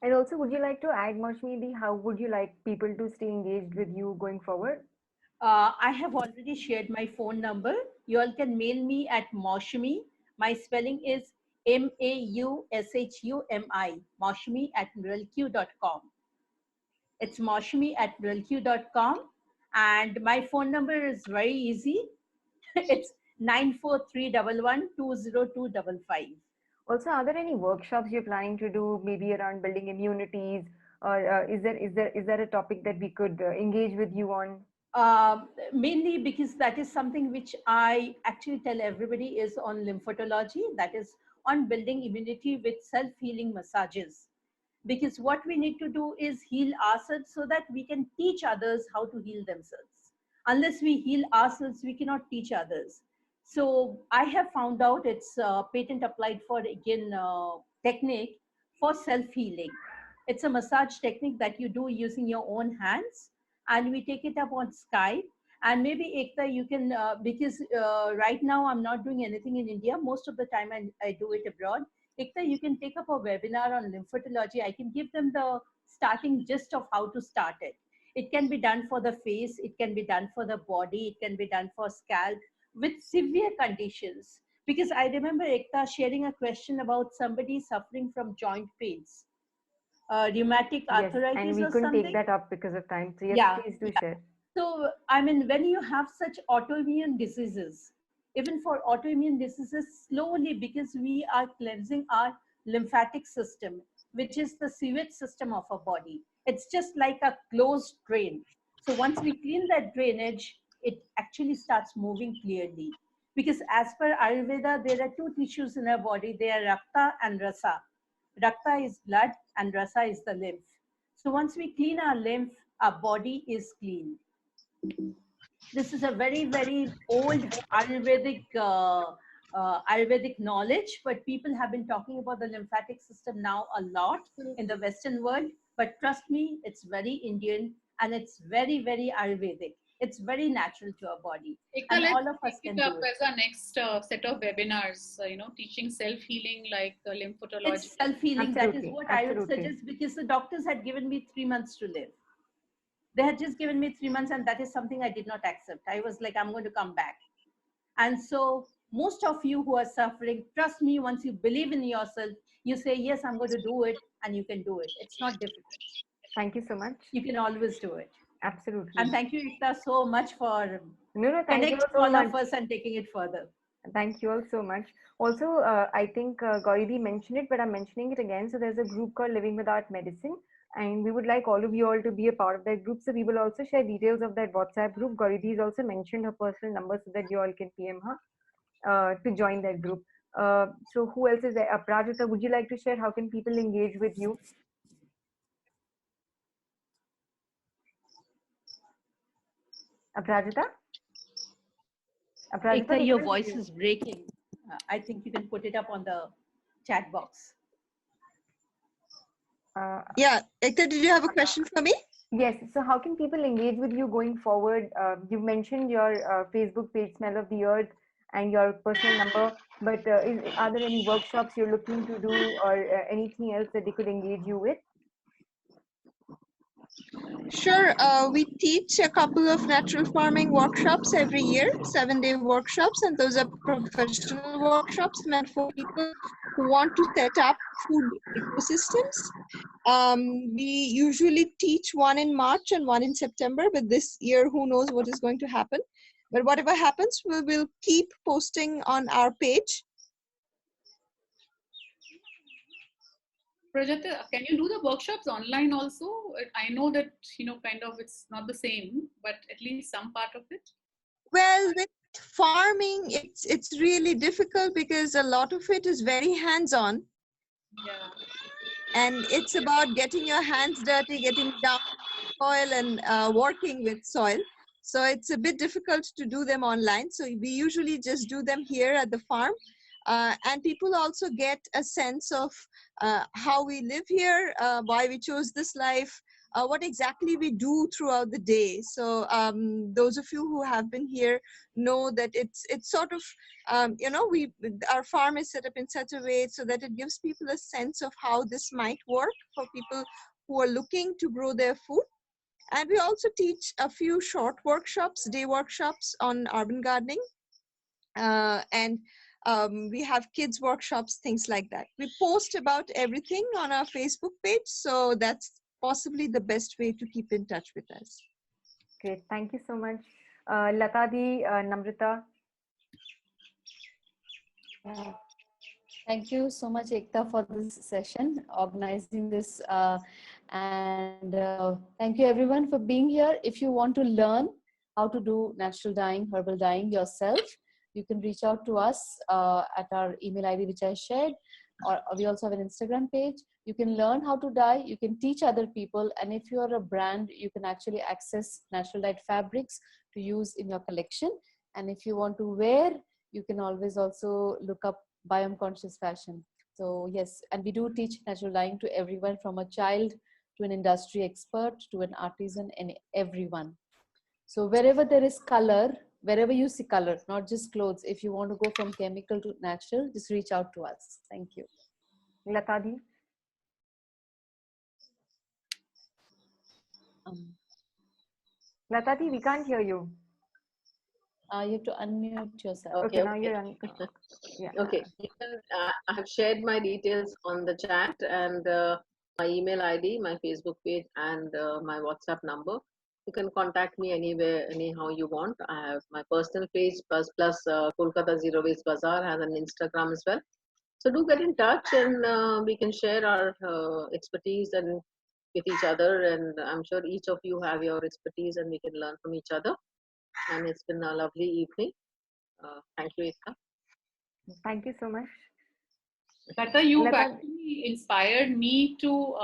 And also, would you like to add, Maushmi, how would you like people to stay engaged with you going forward? I have already shared my phone number. You all can mail me at Maushmi. My spelling is Maushumi, Maushmi@miralq.com. It's Maushmi@miralq.com. And my phone number is very easy. It's 943112025. Also, are there any workshops you're planning to do, maybe around building immunities, or is there a topic that we could engage with you on? Mainly because that is something which I actually tell everybody is on lymphatology, that is on building immunity with self-healing massages. Because what we need to do is heal ourselves so that we can teach others how to heal themselves. Unless we heal ourselves, we cannot teach others. So I have found out it's patent applied for, again, technique for self-healing. It's a massage technique that you do using your own hands, and we take it up on Skype. And maybe Ekta, you can, because right now I'm not doing anything in India. Most of the time I do it abroad. Ekta, you can take up a webinar on lymphatology. I can give them the starting gist of how to start it. It can be done for the face, it can be done for the body, it can be done for scalp with severe conditions. Because I remember Ekta sharing a question about somebody suffering from joint pains, rheumatic Yes, arthritis and we or couldn't something. take that up because of time. So yes, Yeah, please do yeah. share. So, I mean, when you have such autoimmune diseases, even for autoimmune diseases, slowly, because we are cleansing our lymphatic system, which is the sewage system of our body. It's just like a closed drain. So once we clean that drainage, it actually starts moving clearly. Because as per Ayurveda, there are two tissues in our body. They are Rakta and Rasa. Rakta is blood and Rasa is the lymph. So once we clean our lymph, our body is clean. This is a very, very old Ayurvedic knowledge, but people have been talking about the lymphatic system now a lot in the Western world. But trust me, it's very Indian and it's very, very Ayurvedic. It's very natural to our body, Ekta, and let's all of us take can it do up it. as our next set of webinars, teaching self-healing like lymphatology. It's self-healing. That is Absolutely, what I would absolutely. suggest, because the doctors had given me 3 months to live. They had just given me 3 months, and that is something I did not accept. I was like, I'm going to come back. And so most of you who are suffering, trust me, once you believe in yourself, you say, yes, I'm going to do it, and you can do it. It's not difficult. Thank you so much. You can always do it. Absolutely. And thank you, Ekta, so much for No, thank you connecting so all much. of us and taking it further. Thank you all so much. Also, I think Gauri mentioned it, but I'm mentioning it again. So there's a group called Living Without Medicine, and we would like all of you all to be a part of that group. So we will also share details of that WhatsApp group. Gauri has also mentioned her personal number so that you all can PM her to join that group. So who else is there? Prajita, would you like to share how can people engage with you? Prajita? Ekta, your voice is breaking. I think you can put it up on the chat box. Yeah, Ekta, did you have a question for me? Yes. So how can people engage with you going forward? You mentioned your Facebook page, Smell of the Earth, and your personal number. But are there any workshops you're looking to do, or anything else that they could engage you with? Sure. We teach a couple of natural farming workshops every year, 7-day workshops, and those are professional workshops meant for people who want to set up food ecosystems. We usually teach one in March and one in September, but this year, who knows what is going to happen. But whatever happens, we will keep posting on our page. Prajata, can you do the workshops online also? I know that, kind of it's not the same, but at least some part of it. Well, with farming, it's really difficult because a lot of it is very hands-on. Yeah. And it's about getting your hands dirty, getting down soil and working with soil. So it's a bit difficult to do them online. So we usually just do them here at the farm. And people also get a sense of how we live here, why we chose this life, what exactly we do throughout the day. So those of you who have been here know that it's sort of, our farm is set up in such a way so that it gives people a sense of how this might work for people who are looking to grow their food. And we also teach a few short workshops, day workshops on urban gardening. And we have kids workshops, things like that. We post about everything on our Facebook page. So that's possibly the best way to keep in touch with us. Great. Thank you so much. Latadi, Namrita. Thank you so much, Ekta, for this session, organizing this. And thank you everyone for being here. If you want to learn how to do natural dyeing, herbal dyeing yourself, you can reach out to us at our email ID, which I shared, or we also have an Instagram page. You can learn how to dye, you can teach other people, and if you are a brand, you can actually access natural dyed fabrics to use in your collection. And if you want to wear, you can always also look up Biome Conscious Fashion. So yes, and we do teach natural dyeing to everyone, from a child to an industry expert to an artisan, and everyone. So wherever there is color, wherever you see color, not just clothes, if you want to go from chemical to natural, just reach out to us. Thank you. Latadi. Latadi, we can't hear you. You have to unmute yourself. Okay, now you're on. Yeah. Okay, you can, I have shared my details on the chat, and my email ID, my Facebook page, and my WhatsApp number. You can contact me anywhere, anyhow you want. I have my personal page, plus Kolkata Zero Waste Bazaar has an Instagram as well. So do get in touch, and we can share our expertise and with each other. And I'm sure each of you have your expertise, and we can learn from each other. And it's been a lovely evening. Thank you, Ekta. Thank you so much. Tata, you've Lata- actually inspired me to,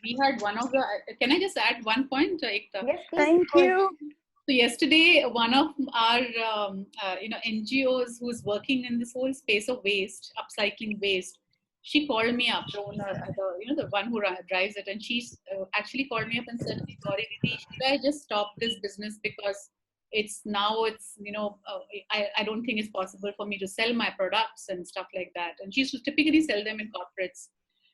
we had one of the, can I just add one point, Ekta? Yes, please. Thank of course. you. So yesterday, one of our, NGOs who's working in this whole space of waste, upcycling waste, she called me up, the owner, the one who drives it, and she actually called me up and said, "Sorry, Didi, should I just stop this business because it's I don't think it's possible for me to sell my products and stuff like that." And she used to typically sell them in corporates.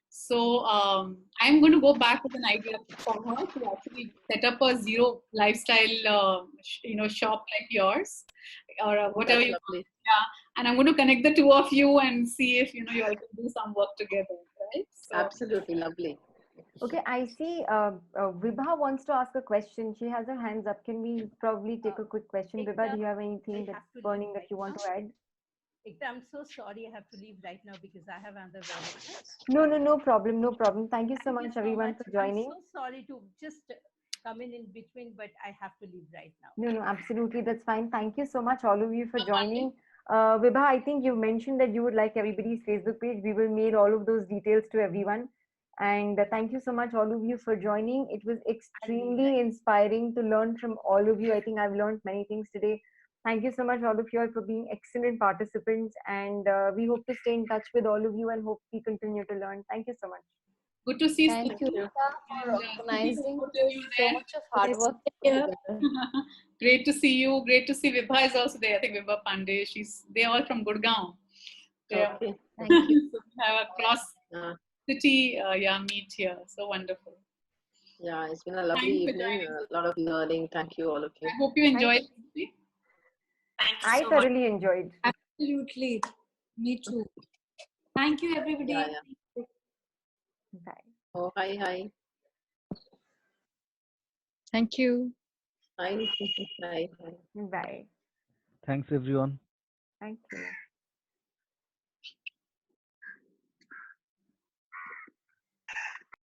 So I'm going to go back with an idea for her to actually set up a zero lifestyle, shop like yours, or whatever That's you. lovely. Yeah, and I'm going to connect the two of you and see if you all can do some work together, right? So, Absolutely lovely. Okay, I see Vibha wants to ask a question. She has her hands up. Can we probably take a quick question? Vibha, do you have anything I that's have to burning leave that right you want now. to add? Ekta, I'm so sorry. I have to leave right now because I have another webinar. No problem, no problem. Thank you so Thank you much, so everyone, much. for joining. I'm so sorry to just come in between, but I have to leave right now. No, absolutely. That's fine. Thank you so much, all of you, for joining. Vibha, I think you mentioned that you would like everybody's Facebook page. We will mail all of those details to everyone. And thank you so much, all of you, for joining. It was extremely inspiring to learn from all of you. I think I've learned many things today. Thank you so much, all of you, all, for being excellent participants. And we hope to stay in touch with all of you and hope we continue to learn. Thank you so much. Good to see Thank you, Stuti. Rita, for And Stuti, organizing good to see you this. So there. much of hard work put Yeah. together. Great to see you. Great to see Vibha is also there. I think Vibha Pandey. They're all from Gurgaon. Yeah. Okay. Thank you. So we have a cross Uh, city meet here. So wonderful. yeah, it's been a lovely Thanks for evening. joining. A lot of learning. Thank you, all of you. I hope you enjoyed it. Thank you I so much. thoroughly enjoyed. Absolutely. Me too. Thank you, everybody. Yeah, yeah. Bye. Oh, hi, hi. Thank you. Hi. Hi, hi. Bye. Thanks everyone. Thank you.